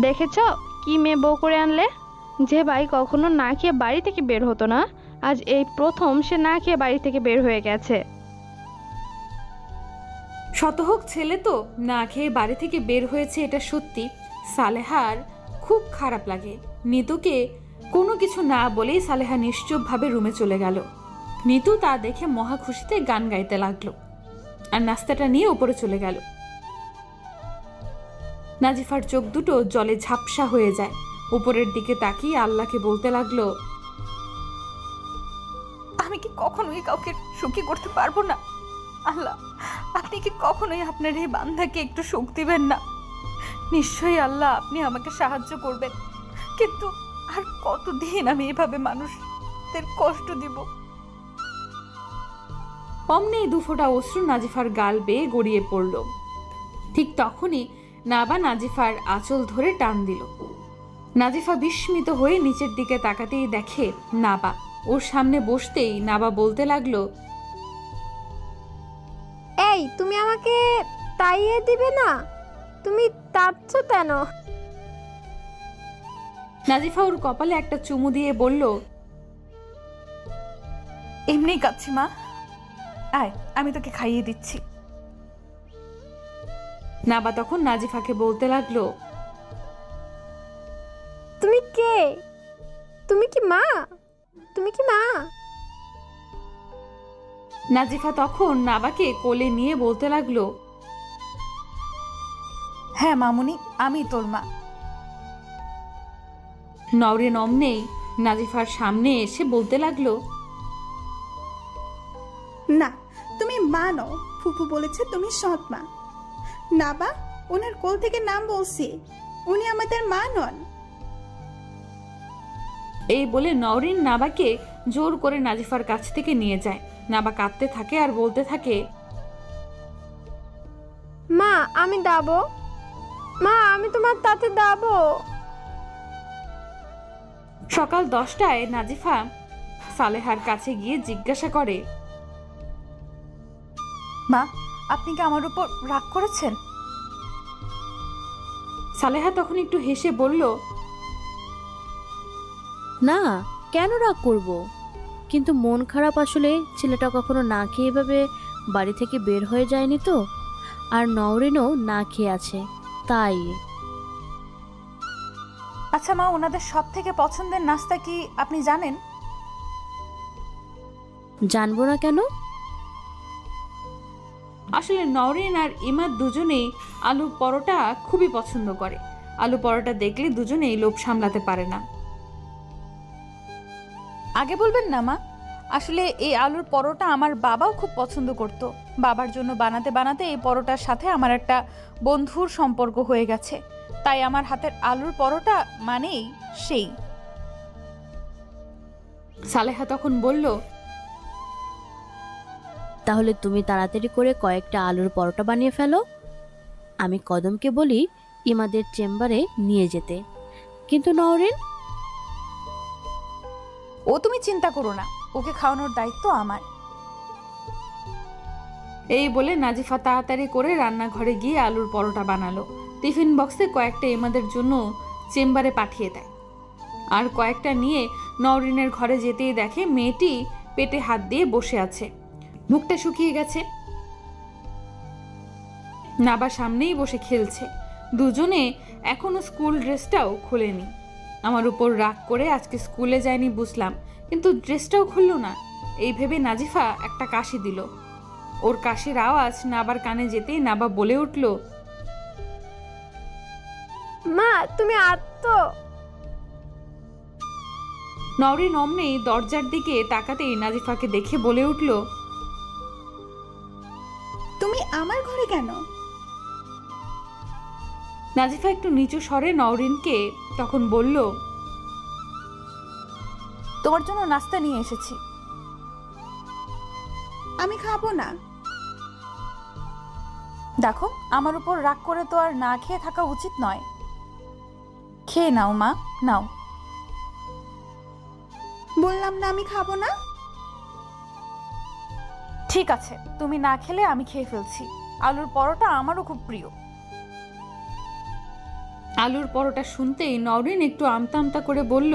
দেখেছ কি মেয়ে বউ করে আনলে? যে ভাই কখনো না খেয়ে বাড়ি থেকে বের হতো না, আজ এই প্রথম সে না খেয়ে বাড়ি থেকে বের হয়ে গেছে। শতহোক ছেলে তো না খেয়ে বাড়ি থেকে বের হয়েছে, এটা সত্যি। সালেহার খুব খারাপ লাগে। নিতুকে কোনো কিছু না বলেই সালেহা নিশ্চুপভাবে রুমে চলে গেল। নিতু তা দেখে মহা খুশিতে গান গাইতে লাগলো আর নাস্তাটা নিয়ে উপরে চলে গেল। নাজিফার চোখ দুটো জলে ঝাপসা হয়ে যায়। উপরের দিকে তাকিয়ে আল্লাহকে বলতে লাগলো, আমি কি কখনোই কাউকে সুখী করতে পারবো না? আল্লাহ, আপনি কি কখনোই আপনার এই বান্দাকে একটু সুখ দিবেন না? নিশ্চয়ই আল্লাহ আপনি আমাকে সাহায্য করবেন, কিন্তু আর কতদিন আমি এভাবে মানুষদের কষ্ট দিব? অমনি দুফোঁটা অশ্রু নাজিফার গাল বেয়ে গড়িয়ে পড়ল। ঠিক তখনই নাবা নাজিফার আঁচল ধরে টান দিল। নাজিফা বিস্মিত হয়ে নিচের দিকে তাকাতেই দেখে নাবা। ওর সামনে বসতেই নাবা বলতে লাগলো, এই তুমি আমাকে তাইয়ে দিবে না? তুমি তাচ্ছ কেন? নাজিফা ওর কপালে একটা চুমু দিয়ে বলল, এমনি কাচ্ছি মা, আয় আমি তোকে খাইয়ে দিচ্ছি। নাবা তখন নাজিফাকে বলতে লাগলো, তুমি কে? তুমি কি মা? তুমি কি মা? নাজিফা তখন নাবাকে কোলে নিয়ে বলতে লাগলো, হ্যাঁ মামুনি, আমি তোর মা। নওরিন অমনেই নাজিফার সামনে এসে বলতে লাগলো, না, তুমি মা নও, ফুফু বলেছে তুমি সৎ মা। নাবা, ওনার কোল থেকে নাম বলছি, উনি আমাদের মা নন। এই বলে নওরিন নাবাকে জোর করে নাজিফার কাছ থেকে নিয়ে যায়। নাবা কাঁদতে থাকে আর বলতে থাকে, মা আমি দাবো, মা আমি তোমার তাতে দাবো। সকাল 10টায় নাজিফা সালেহার কাছে গিয়ে জিজ্ঞাসা করে, মা আপনি কি আমার উপর রাগ করেছেন? সালেহা তখন একটু হেসে বলল, না, কেন রাগ করব? কিন্তু মন খারাপ, আসলে ছেলেটা কখনো না খেয়ে এভাবে বাড়ি থেকে বের হয়ে যায়নি তো, আর নওরিনও না খেয়ে আছে তাই। আচ্ছা মা, ওনাদের সব থেকে পছন্দের নাস্তা কি আপনি জানেন? জানবো না কেন? আসলে নওরিন আর ইমাদ দুজনেই আলু পরোটা খুবই পছন্দ করে। আলু পরোটা দেখলে দুজনেই লোভ সামলাতে পারে না। আগে বলবেন না মা, আসলে এই আলুর পরোটা আমার বাবাও খুব পছন্দ করত। বাবার জন্য বানাতে বানাতে এই পরোটার সাথে আমার একটা বন্ধুর সম্পর্ক হয়ে গেছে, তাই আমার হাতের আলুর পরোটা মানেই সেই। সালেহা তখন বলল, তাহলে তুমি তাড়াতাড়ি করে কয়েকটা আলুর পরোটা বানিয়ে ফেলো। আমি কদমকে বলি ইমাদের চেম্বারে নিয়ে যেতে। কিন্তু নওরিন? ও তুমি চিন্তা করো না, ওকে খাওয়ানোর দায়িত্ব আমার। এই বলে নাজিফা তাড়াতাড়ি করে রান্নাঘরে গিয়ে আলুর পরোটা বানালো। টিফিন বক্সে কয়েকটা ইমাদের জন্য চেম্বারে পাঠিয়ে দেয়, আর কয়েকটা নিয়ে নওরিনের ঘরে যেতেই দেখে মেয়েটি পেটে হাত দিয়ে বসে আছে, মুখটা শুকিয়ে গেছে। নাবা সামনেই বসে খেলছে। দুজনে এখনো স্কুল ড্রেসটাও খোলেনি। আমার উপর রাগ করে আজকে স্কুলে যায়নি বুঝলাম, কিন্তু ড্রেসটাও খুললো না। এই ভেবে নাজিফা একটা কাশি দিল। ওর কাশির আওয়াজ নাবার কানে যেতেই নাবা বলে উঠল, মা তুমি আত্ম। নওরিন অমনি দরজার দিকে তাকাতেই নাজিফাকে দেখে বলে উঠল, তুমি আমার ঘরে কেন? নাজিফা একটু নিচু স্বরে নওরিনকে তখন বলল, তোমার জন্য নাস্তা নিয়ে এসেছি। আমি খাবো না। দেখো, আমার উপর রাগ করে তো আর না খেয়ে থাকা উচিত নয়। খেয়ে নাও মা, নাও। বললাম না আমি খাবো না। ঠিক আছে, তুমি না খেলে আমি খেয়ে ফেলছি। আলুর পরোটা আমারও খুব প্রিয়। আলুর পরোটা শুনতেই নওরিন একটু আমতা আমতা করে বলল,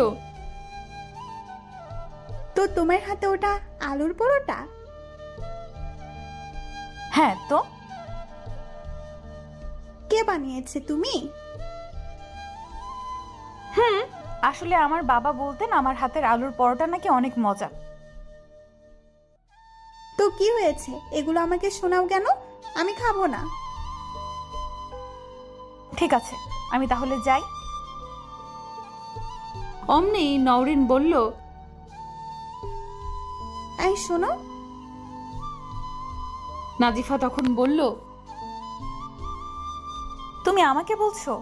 তো তোমার হাতে ওটা আলুর পরোটা? হ্যাঁ তো। কে বানিয়েছে, তুমি? আসলে আমার বাবা বলতেন আমার হাতের আলুর পরোটা নাকি অনেক মজা। তো কি হয়েছে, এগুলো আমাকে শোনাও কেন? আমি খাবো না। ঠিক আছে, আমি তাহলে যাই। অমনি নওরিন বলল, এই শোনো। নাজিফা তখন বলল, তুমি আমাকে বলছো?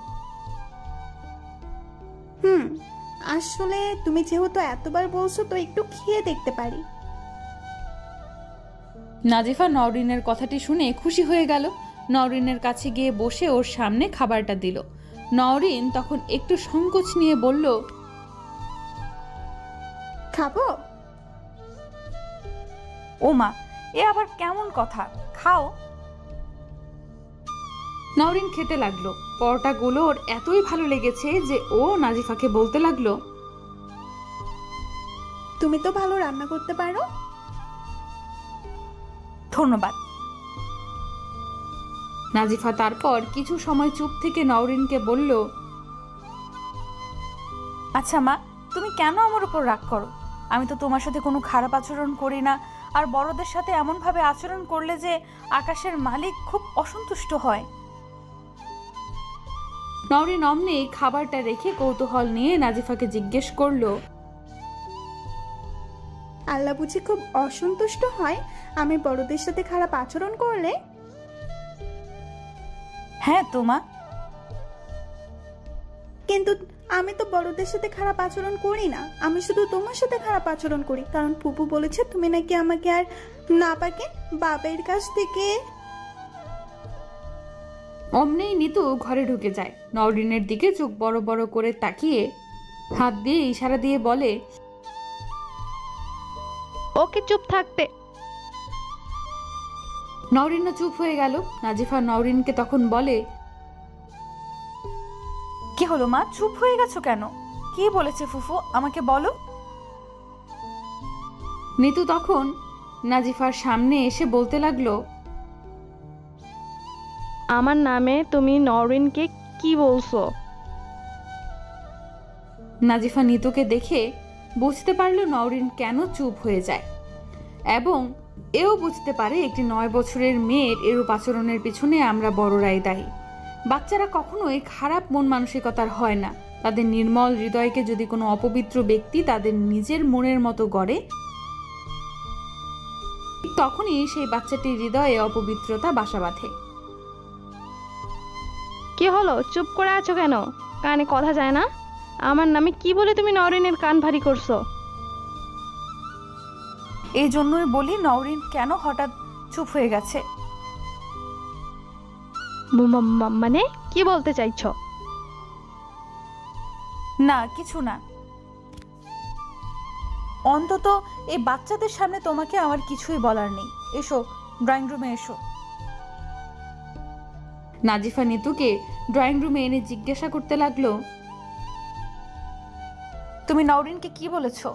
আসলে তুমি যেহেতু এতবার বলছো তো একটু খেয়ে দেখতে পারি। নাজিফা নওরিনের কথাটি শুনে খুশি হয়ে গেল। নওরিনের কাছে গিয়ে বসে ওর সামনে খাবারটা দিল। নওরিন তখন একটু সংকোচ নিয়ে বলল, খাবো? ও মা, এ আবার কেমন কথা, খাও। নওরিন খেতে লাগলো। পরোটাগুলো ওর এতই ভালো লেগেছে যে ও নাজিফাকে বলতে লাগলো, তুমি তো ভালো রান্না করতে পারো। ধন্যবাদ। নাজিফা তারপর কিছু সময় চুপ থেকে নওরিনকে বলল, আচ্ছা মা, তুমি কেন আমার উপর রাগ করো? আমি তো তোমার সাথে কোনো খারাপ আচরণ করি না, আর বড়দের সাথে এমনভাবে আচরণ করলে যে আকাশের মালিক খুব অসন্তুষ্ট হয়। নওরিন অমনি খাবারটা রেখে কৌতূহল নিয়ে নাজিফাকে জিজ্ঞেস করলো, আল্লাহ বুঝি খুব অসন্তুষ্ট হয় আমি বড়দের সাথে খারাপ আচরণ করলে? হ্যাঁ তো মা। কিন্তু আমি তো বড়দের সাথে খারাপ আচরণ করি না, আমি শুধু তোমার সাথে খারাপ আচরণ করি, কারণ ফুপু বলেছে তুমি নাকি আমাকে আর না পাকে বাবার কাছ থেকে। অমনি নিতু ঘরে ঢুকে যায়। নওরিনের দিকে চোখ বড় বড় করে তাকিয়ে হাত দিয়ে ইশারা দিয়ে বলে, ওকে চুপ থাকতে। নওরিনও চুপ হয়ে গেল। নাজিফা নওরিনকে তখন বলে, কি হলো মা, চুপ হয়ে গেছো কেন? কি বলেছে ফুফু, আমাকে বলো। নিতু তখন নাজিফার সামনে এসে বলতে লাগলো, আমার নামে তুমি নওরিনকে কি বলছো? নাজিফা নিতুকে দেখে বুঝতে পারলো নওরিন কেন চুপ হয়ে যায়, এবং এও বুঝতে পারে একটি 9 বছরের মেয়ের এরূপ আচরণের পিছনে আমরা বড়রাই দায়ী। বাচ্চারা কখনোই খারাপ মন মানসিকতার হয় না। তাদের নির্মল হৃদয়কে যদি কোনো অপবিত্র ব্যক্তি তাদের নিজের মনের মতো গড়ে, তখনই সেই বাচ্চাটির হৃদয়ে অপবিত্রতা বাসা বাঁধে। কি হলো, চুপ করে আছো কেন? কানে কথা যায় না? আমার নামে কি বলে তুমি নওরিনের কান ভারী করছো? এই জন্যই বলি নওরিন কেন হঠাৎ চুপ হয়ে গেছে। মানে কি বলতে চাইছো? না কিছু না, অন্তত এই বাচ্চাদের সামনে তোমাকে আমার কিছুই বলার নেই। এসো ড্রয়িং রুমে এসো। নাজিফা নিতুকে ড্রয়িং রুমে এনে জিজ্ঞাসা করতে লাগলো, তুমি নওরিনকে কি বলেছো?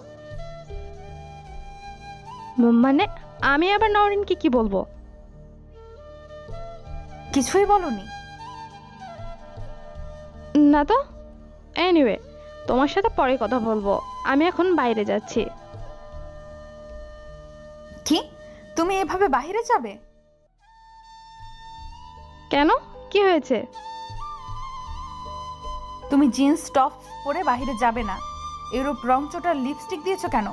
মানে আমি আবার নওরিনকে কি বলবো? কিছুই বলনি? না তো। এনিওয়ে, তোমার সাথে পরে কথা বলবো, আমি এখন বাইরে যাচ্ছি। কি, তুমি এভাবে বাইরে যাবে? কেন, কি হয়েছে? তুমি জিন্স টপ পরে বাইরে যাবে না। এরূপ রংচটা লিপস্টিক দিয়েছো কেন?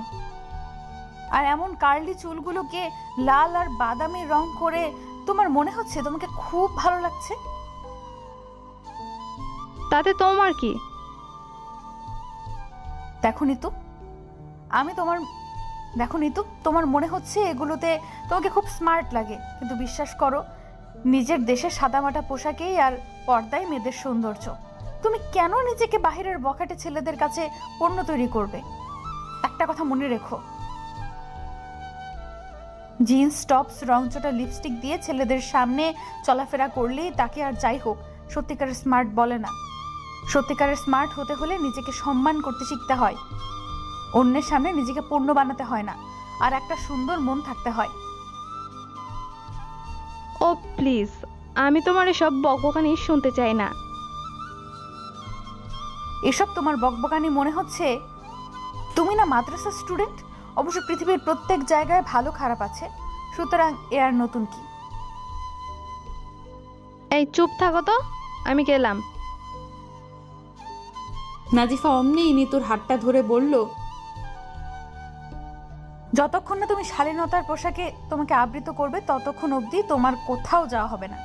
আর এমন কার্লি চুলগুলোকে লাল আর বাদামি রং করে তোমার মনে হচ্ছে তোমাকে খুব ভালো লাগছে। তাতে তোমার কি? দেখো নিতু, তোমার মনে হচ্ছে এগুলোতে তোমাকে খুব স্মার্ট লাগে, কিন্তু বিশ্বাস করো, নিজের দেশের সাদামাটা পোশাকেই আর পর্দায় মেয়েদের সৌন্দর্য। তুমি কেন নিজেকে বাহিরের বখাটে ছেলেদের কাছে পণ্য তৈরি করবে? একটা কথা মনে রেখো, জিন্স টপস রংচটা লিপস্টিক দিয়ে ছেলেদের সামনে চলাফেরা করলেই তাকে আর যাই হোক সত্যিকারের স্মার্ট বলে না। সত্যিকারের স্মার্ট হতে হলে নিজেকে সম্মান করতে শিখতে হয়, অন্যের সামনে নিজেকে পণ্য বানাতে হয় না, আর একটা সুন্দর মন থাকতে হয়। ও প্লিজ, আমি তোমার এসব বকবকানি শুনতে চাই না। এসব তোমার বকবকানি মনে হচ্ছে? তুমি না মাদ্রাসা স্টুডেন্ট? অবশ্য পৃথিবীর প্রত্যেক জায়গায় ভালো খারাপ আছে, সুতরাং এ আর নতুন কি। এই চুপ থাকো তো, আমি গেলাম। নাজিফা অমনি নিতুর হাতটা ধরে বলল, যতক্ষণ না তুমি শালীনতার পোশাকে তোমাকে আবৃত করবে ততক্ষণ অবধি তোমার কোথাও যাওয়া হবে না।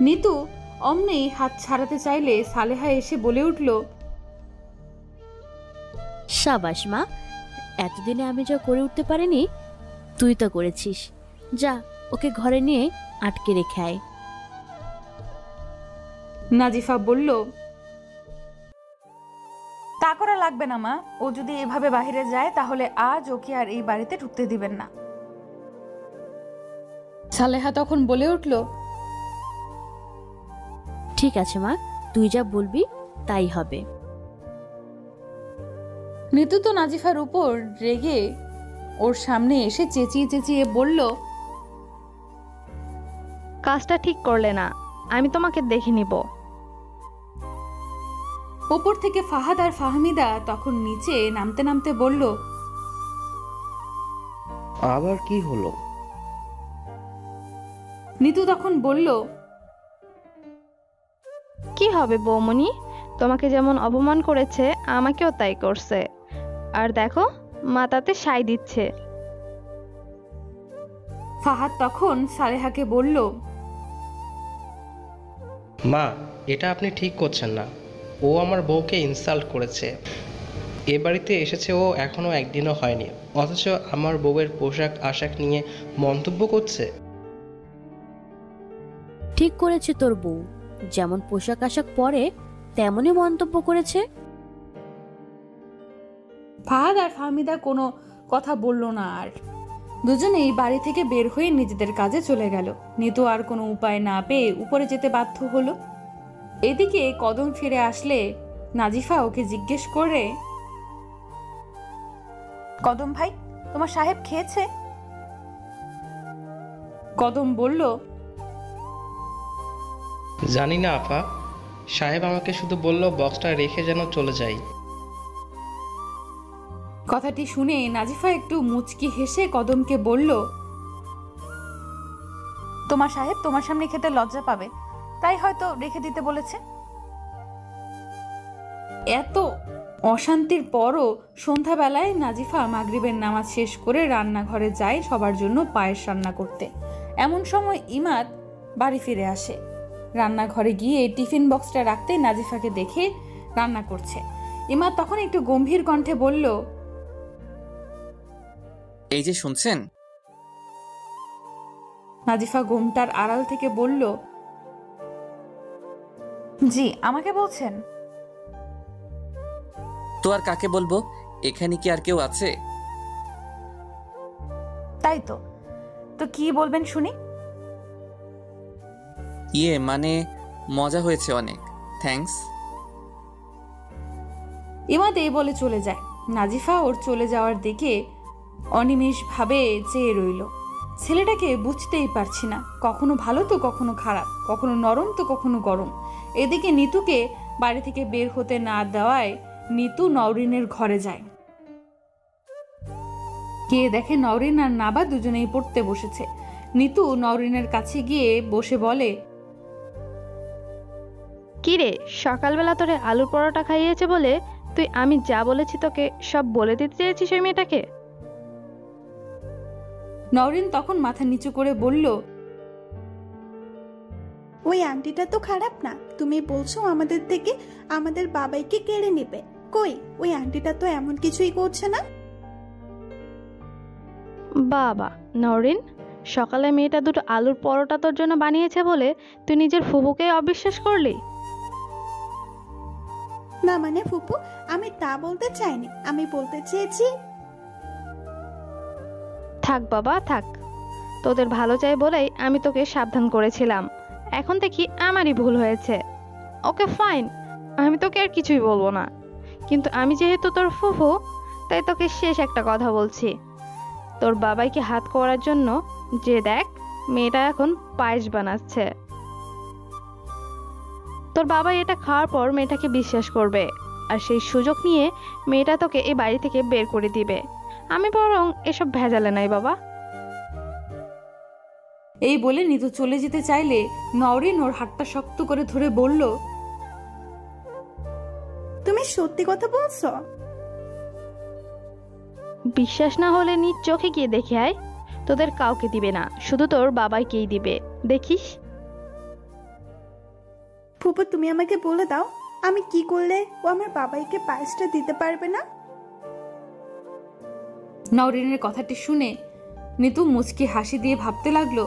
নিতু অমনি হাত ছাড়াতে চাইলে সালেহা এসে বলে উঠল, সাবাস মা, এতদিনে আমি যা করে উঠতে পারিনি তুই তা করেছিস। যা, ওকে ঘরে নিয়ে আটকে রেখে আয়। নাজিফা বলল, তা করা লাগবে না মা, ও যদি এভাবে বাইরে যায় তাহলে আজ ওকে আর এই বাড়িতে ঢুকতে দিবেন না। সালেহা তখন বলে উঠল, ঠিক আছে মা, তুই যা বলবি তাই হবে। নিতু তো নাজিফার উপর রেগে ওর সামনে এসে চেঁচিয়ে চেঁচিয়ে বলল, কাজটা ঠিক করলে না, আমি তোমাকে দেখে নিব। উপর থেকে ফাহাদ আর ফাহমিদা তখন নিচে নামতে নামতে বলল, আবার কি হলো? নিতু তখন বলল, কি হবে বৌমনি, তোমাকে যেমন অপমান করেছে আমাকেও তাই করছে, আর দেখো মা তাতে সায় দিচ্ছে। ফাহাদ তখন সালেহাকে বলল, মা, এটা আপনি ঠিক করছেন না। ও আমার বউকে ইনসাল্ট করেছে। এ বাড়িতে এসেছে ও এখনও একদিনও হয়নি, অথচ আমার বউয়ের পোশাক আশাক নিয়ে মন্তব্য করছে। ঠিক করেছে তোর বউ, যেমন পোশাক আশাক পরে তেমনই মন্তব্য করেছে। ফাহাদ আর ফাহমিদা কোনো কথা বলল না, আর দুজনেই বাড়ি থেকে বের হয়ে নিজেদের কাজে চলে গেল। নিতু আর কোনো উপায় না পেয়ে উপরে যেতে বাধ্য হলো। এদিকে কদম ফিরে আসলে নাজিফা ওকে জিজ্ঞেস করে, কদম ভাই, তোমার সাহেব খেয়েছে? কদম বলল, জানি না আপা, সাহেব আমাকে শুধু বলল বক্সটা রেখে যেন চলে যাই। কথাটি শুনে নাজিফা একটু মুচকি হেসে কদমকে বলল, তোমার সাহেব তোমার সামনে খেতে লজ্জা পাবে, তাই হয়তো রেখে দিতে বলেছে। এত অশান্তির পরও সন্ধ্যাবেলায় নাজিফা মাগরিবের নামাজ শেষ করে রান্নাঘরে যায় সবার জন্য পায়েস রান্না করতে। এমন সময় ইমাদ বাড়ি ফিরে আসে। রান্নাঘরে গিয়ে টিফিন বক্সটা রাখতে নাজিফাকে দেখে রান্না করছে। ইমাদ তখন একটু গম্ভীর কণ্ঠে বলল, এই যে শুনছেন? নাজিফা ঘুমটার আড়াল থেকে বলল, জি, আমাকে বলছেন? তো আর কাকে বলবো, এখানে কি আর কেউ আছে? তাই তো। তো কি বলবেন শুনি? মানে মজা হয়েছে অনেক, থ্যাঙ্কস। ইমাদ এই বলে চলে যায়। নাজিফা ওর চলে যাওয়ার দিকে অনিমেষ ভাবে চেয়ে রইল। ছেলেটাকে বুঝতেই পারছি না, কখনো ভালো তো কখনো খারাপ, কখনো নরম তো কখনো গরম। এদিকে নিতুকে বাড়ি থেকে বের হতে না দেওয়ায় নিতু নওরিনের ঘরে যায়। গিয়ে দেখে নওরিন আর নাবা দুজনেই পড়তে বসেছে। নিতু নওরিনের কাছে গিয়ে বসে বলে, কি রে, সকালবেলা তোরে আলুর পরোটা খাইয়েছে বলে তুই আমি যা বলেছি তোকে সব বলে দিতে চেয়েছিস ওই মেয়েটাকে? নওরিন তখন মাথা নিচু করে বলল, ওই আন্টিটা তো খারাপ না, তুমি বলছো আমাদের থেকে আমাদের বাবাইকে কেড়ে নেবে। কই, ওই আন্টিটা তো এমন কিছুই করছে না। বাবা নরিন, সকালে মেয়েটা দুটো আলুর পরোটা তোর জন্য বানিয়েছে বলে তুই নিজের ফুফুকে অবিশ্বাস করলি? না মানে ফুপু, আমি তা বলতে চাইনি, আমি বলতে চেয়েছি। থাক বাবা থাক, তোদের ভালো চাই বলেই আমি তোকে সাবধান করেছিলাম। এখন দেখি আমারই ভুল হয়েছে। ওকে ফাইন, আমি তোকে আর কিছুই বলবো না, কিন্তু আমি যেহেতু তোর ফুফু তাই তোকে শেষ একটা কথা বলছি। তোর বাবাইকে হাত করার জন্য যে দেখ মেয়েটা এখন পায়েস বানাচ্ছে। তোর বাবা এটা খাওয়ার পর মেয়েটাকে বিশ্বাস করবে, আর সেই সুযোগ নিয়ে মেয়েটা তোকে এই বাড়ি থেকে বের করে দিবে। আমি বরং এসব ভেজালে নাই বাবা। এই বলে নিতু চলে যেতে চাইলে নওরিন ওর হাতটা শক্ত করে ধরে বলল, তুমি সত্যি কথা বলছো? বিশ্বাস না হলে নিজ চোখে গিয়ে দেখে আয়। তোদের কাউকে দিবে না, শুধু তোর বাবাইকেই দিবে, দেখিস। ফুপু, তুমি আমাকে বলে দাও, আমি কি করলে ও আমার বাবাইকে পায়েসটা দিতে পারবে না? নওরিনের কথাটি শুনে নিতু মুচকি হাসি দিয়ে ভাবতে লাগলো,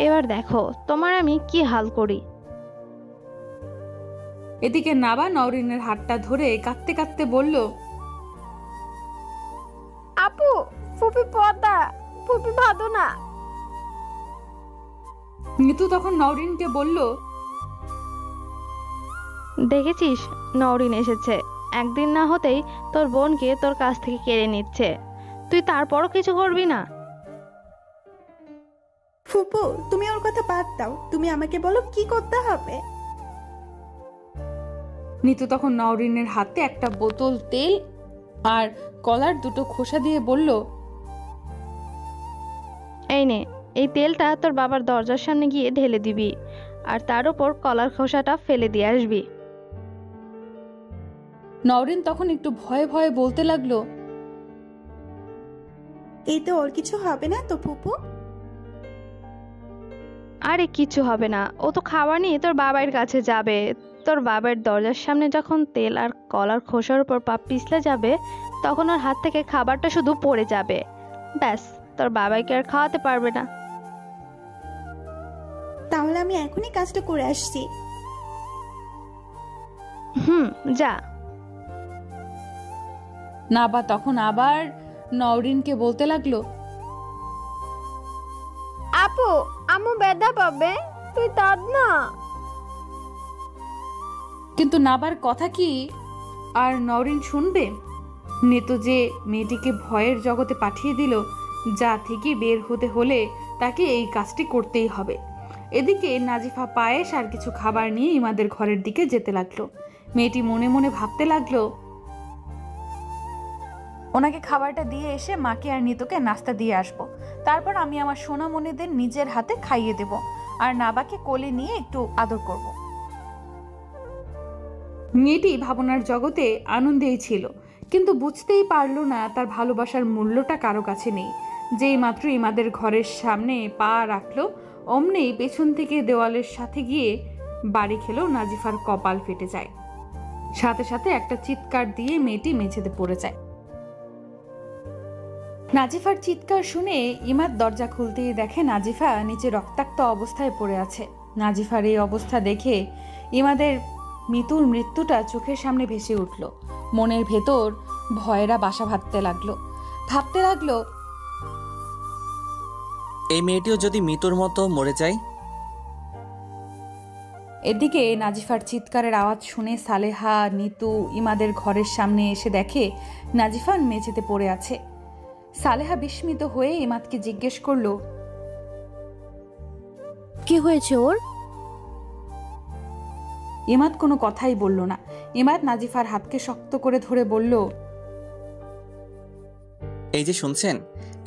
এবার দেখো তোমার আমি কি হাল করি। এদিকে নাবা নওরিনের হাতটা ধরে কাঁদতে কাঁদতে বলল, আপু, ফুপি পদা, ফুপি ভাদো না। নিতু তখন নওরিনকে বলল, দেখেছিস নওরিন এসেছে, একদিন না হতেই তোর বোনকে তোর কাছ থেকে কেড়ে নিচ্ছে, তুই তারপরও কিছু করবি না? ফুপু, তুমি ওর কথা বাদ দাও, তুমি আমাকে বলো কি করতে হবে। নিতু তখন নওরিনের হাতে একটা বোতল তেল আর কলার দুটো খোসা দিয়ে বলল, এই নে, এই তেলটা তোর বাবার দরজার সামনে গিয়ে ঢেলে দিবি, আর তার উপর কলার খোসাটা ফেলে দিয়ে আসবি। নওরিন তখন একটু ভয়ে ভয়ে বলতে লাগলো, এতে ওর কিছু হবে না তো ফুপু? আরে কিচ্ছু হবে না, ও তো খাবার নিয়ে তোর বাবার কাছে যাবে। তোর বাবার দরজার সামনে যখন তেল আর কলার খোসার উপর পা পিছলে যাবে, তখন ওর হাত থেকে খাবারটা শুধু পড়ে যাবে। ব্যাস, তোর বাবাকে আর খাওয়াতে পারবে না। তাহলে আমি এখনই কাজটা করে আসছি। যা। নাবা তখন আবার নওরিনকে বলতে লাগলো, আপু, আম্মু ব্যথা পাবে, তুই তার না। কিন্তু নাবার কথা কি আর নওরিন শুনবে? নেতো যে মেয়েটিকে ভয়ের জগতে পাঠিয়ে দিল, যা থেকে বের হতে হলে তাকে এই কাজটি করতেই হবে। এদিকে নাজিফা পায়েস আর কিছু খাবার নিয়ে ইমাদের ঘরের দিকে যেতে লাগলো। মেয়েটি মনে মনে ভাবতে লাগলো, ওনাকে খাবারটা দিয়ে এসে মাকে আর নিতোকে নাস্তা দিয়ে আসবো, তারপর আমি আমার সোনামণিদের নিজের হাতে খাইয়ে দেব, আর নাবাকে কোলে নিয়ে একটু আদর করব। মেয়েটি ভাবনার জগতে আনন্দেই ছিল, কিন্তু বুঝতেই পারল না তার ভালোবাসার মূল্যটা কারো কাছে নেই। যেই মাত্র ইমাদের ঘরের সামনে পা রাখলো, অমনেই পেছন থেকে দেওয়ালের সাথে গিয়ে বাড়ি খেলো নাজিফার কপাল ফেটে যায়। সাথে সাথে একটা চিৎকার দিয়ে মেয়েটি মেঝেতে পড়ে যায়। নাজিফার চিৎকার শুনে ইমাদ দরজা খুলতেই দেখে নাজিফা নিচে রক্তাক্ত অবস্থায় পড়ে আছে। নাজিফার এই অবস্থা দেখে ইমাদের মৃত্যুর মৃত্যুটা চোখের সামনে ভেসে উঠল। মনের ভেতর ভয়েরা বাসা ভাবতে লাগলো, এই মেয়েটিও যদি মৃত্যুর মতো মরে যায়। এদিকে নাজিফার চিৎকারের আওয়াজ শুনে সালেহা, নিতু ইমাদের ঘরের সামনে এসে দেখে নাজিফা মেঝেতে পড়ে আছে। সালেহা বিস্মিত হয়ে ইমাদকে জিজ্ঞেস করলো, কি হয়েছে ওর? ইমাদ কোনো কথাই বলল না। ইমাদ নাজিফার হাতকে শক্ত করে ধরে বলল, এই যে শুনছেন,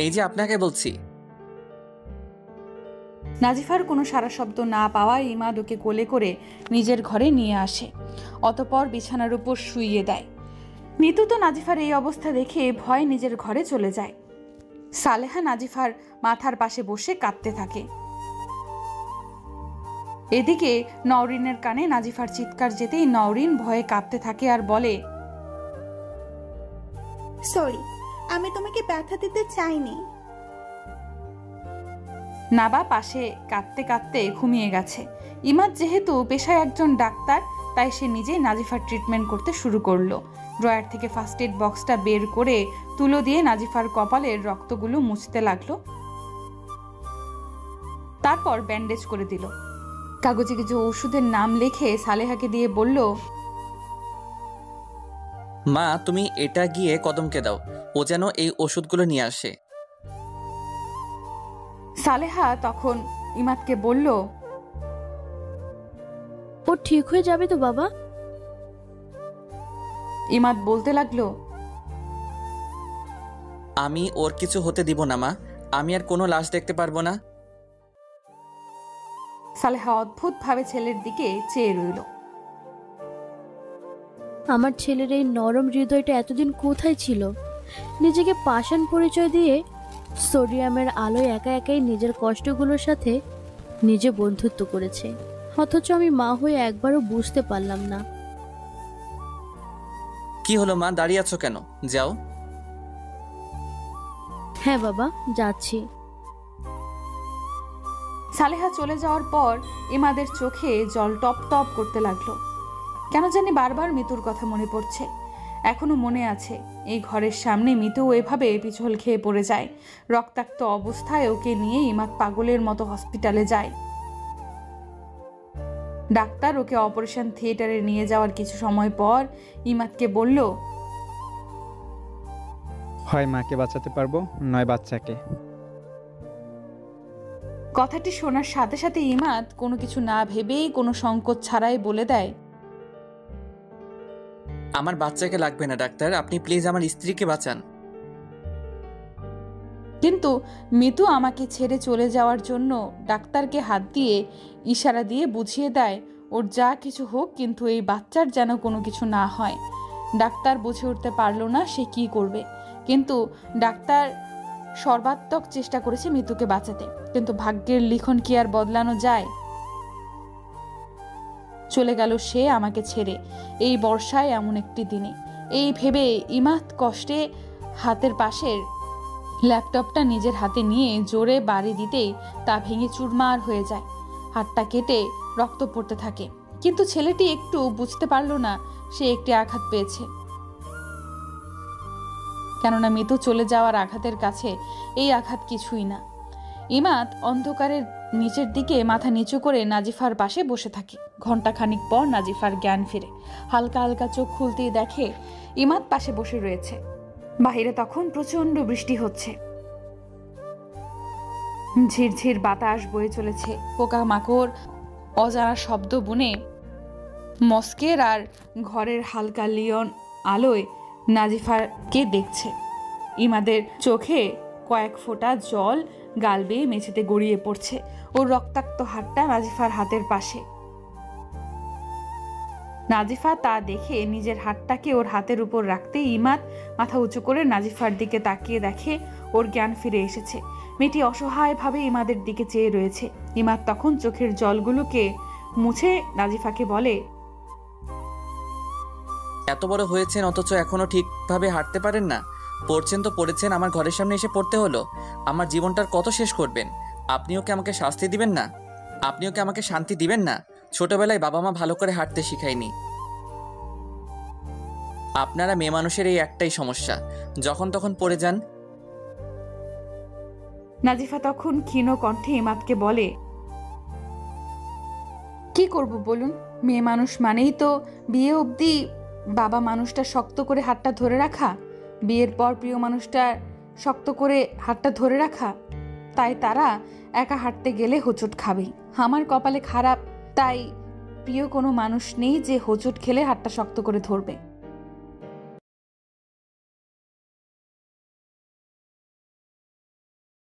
এই যে আপনাকে বলছি। নাজিফার কোনো সারা শব্দ না পাওয়ায় ইমাদ ওকে কোলে করে নিজের ঘরে নিয়ে আসে, অতঃপর বিছানার উপর শুইয়ে দেয়। নিতু তো নাজিফার এই অবস্থা দেখে ভয় নিজের ঘরে চলে যায়। সালেহা নাজিফার মাথার পাশে বসে কাঁদতে থাকে। এদিকে নওরিনের কানে নাজিফার চিৎকার যেতেই নওরিন ভয়ে কাঁপতে থাকে আর বলে, সরি, আমি তোমাকে ব্যথা দিতে চাইনি। নাবা পাশে কাঁদতে কাঁদতে ঘুমিয়ে গেছে। ইমাদ যেহেতু পেশায় একজন ডাক্তার, তাই সে নিজেই নাজিফার ট্রিটমেন্ট করতে শুরু করলো। ড্রয়ার থেকে ফার্স্ট এড বক্সটা বের করে তুলো দিয়ে নাজিফার কপালের রক্তগুলো মুছতে লাগলো, তারপর ব্যান্ডেজ করে দিল। কাগজে কিছু ওষুধের নাম লিখে সালেহাকে দিয়ে বলল, মা তুমি এটা গিয়ে কদমকে দাও, ও যেন এই ওষুধগুলো নিয়ে আসে। সালেহা তখন ইমাদকে বলল, ও ঠিক হয়ে যাবে তো বাবা? ইমাদ বলতে লাগলো, আমি ওর কিছু হতে দিব না মা, আমি আর কোনো লাশ দেখতে পারবো না। সালেহা অদ্ভুতভাবে ছেলের দিকে চেয়ে রইল। আমার ছেলের এই নরম হৃদয়টা এতদিন কোথায় ছিল? নিজেকে পাষাণ পরিচয় দিয়ে সোডিয়ামের আলোয় একা একাই নিজের কষ্টগুলোর সাথে নিজে বন্ধুত্ব করেছে, অথচ আমি মা হয়ে একবারও বুঝতে পারলাম না। কি হলো মা, দাঁড়িয়ে আছো কেন? যাও। হ্যাঁ বাবা, যাচ্ছি। সালেহা চলে যাওয়ার পর ইমাদের চোখে জল টপ টপ করতে লাগলো। কেন জানি বারবার মিতুর কথা মনে পড়ছে। এখনো মনে আছে এই ঘরের সামনে মিতু এভাবে পিছল খেয়ে পড়ে যায়। রক্তাক্ত অবস্থায় ওকে নিয়ে ইমাদ পাগলের মতো হসপিটালে যায়। ডাক্তার ওকে অপারেশন থিয়েটারে নিয়ে যাওয়ার কিছু সময় পর ইমাদকে বলল, হয় মাকে বাঁচাতে পারবো, নয় বাচ্চাকে। কথাটি শোনার সাথে সাথে ইমাদ কোনো কিছু না ভেবেই কোনো সংকোচ ছাড়াই বলে দেয়, আমার বাচ্চাকে লাগবে না ডাক্তার, আপনি প্লিজ আমার স্ত্রীকে বাঁচান। কিন্তু মিতু আমাকে ছেড়ে চলে যাওয়ার জন্য ডাক্তারকে হাত দিয়ে ইশারা দিয়ে বুঝিয়ে দেয় ওর যা কিছু হোক, কিন্তু এই বাচ্চার যেন কোনো কিছু না হয়। ডাক্তার বুঝে উঠতে পারলো না সে কি করবে, কিন্তু ডাক্তার সর্বাত্মক চেষ্টা করেছে মিতুকে বাঁচাতে, কিন্তু ভাগ্যের লিখন কি আর বদলানো যায়? চলে গেল সে আমাকে ছেড়ে এই বর্ষায় এমন একটি দিনে। এই ভেবে ইমাত কষ্টে হাতের পাশের ল্যাপটপটা নিজের হাতে নিয়ে জোরে বাড়ি দিতেই তা ভেঙে চুরমার হয়ে যায়। হাতটা কেটে রক্ত পড়তে থাকে, কিন্তু ছেলেটি একটু বুঝতে পারল না সে একটি আঘাত পেয়েছে। কেননা মিতু চলে যাওয়ার আঘাতের কাছে এই আঘাত কিছুই না। ইমাত অন্ধকারের নিচের দিকে মাথা নিচু করে নাজিফার পাশে বসে থাকে। ঘন্টা খানিক পর নাজিফার জ্ঞান ফিরে। হালকা হালকা চোখ খুলতেই দেখে ইমাত পাশে বসে রয়েছে। বাহিরে তখন প্রচন্ড বৃষ্টি হচ্ছে, ঝিরঝির বাতাস বয়ে চলেছে। পোকামাকড় অজানা শব্দ বুনে মস্কের আর ঘরের হালকা লিয়ন আলোয় নাজিফাকে দেখছে। ইমাদের চোখে কয়েক ফোঁটা জল গাল বেয়ে মেঝেতে গড়িয়ে পড়ছে। ওর রক্তাক্ত হাতটা নাজিফার হাতের পাশে। নাজিফা তা দেখে নিজের হাতটাকে ওর হাতের উপর রাখতে ইমাদ মাথা উঁচু করে নাজিফার দিকে তাকিয়ে দেখে ওর জ্ঞান ফিরে এসেছে। মেয়েটি অসহায়ভাবে ইমাদের দিকে চেয়ে রয়েছে। ইমাদ তখন চোখের জলগুলোকে মুছে নাজিফাকে বলে, এত বড় হয়েছেন অথচ এখনো ঠিকভাবে হাঁটতে পারেন না। পড়ছেন তো পড়েছেন, আমার ঘরের সামনে এসে পড়তে হলো। আমার জীবনটার কত শেষ করবেন? আপনিও কি আমাকে শাস্তি দিবেন না? আপনিও কি আমাকে শান্তি দিবেন না? ছোটবেলায় বাবা মা ভালো করে হাঁটতে শিখায়নি। আপনারা মেয়ে মানুষের এই একটাই সমস্যা, যখন তখন পড়ে যান। নাজিফা তখন ক্ষীণ কণ্ঠে ইমাদকে বলে, কি করব বলুন? মেয়ে মানুষ মানেই তো বিয়ে অবধি বাবা মানুষটা শক্ত করে হাতটা ধরে রাখা, বিয়ের পর প্রিয় মানুষটা শক্ত করে হাতটা ধরে রাখা। তাই তারা একা হাঁটতে গেলে হোঁচট খাবেই। আমার কপালে খারাপ, তাই প্রিয় কোনো মানুষ নেই যে হোঁচট খেলে হাতটা শক্ত করে ধরবে।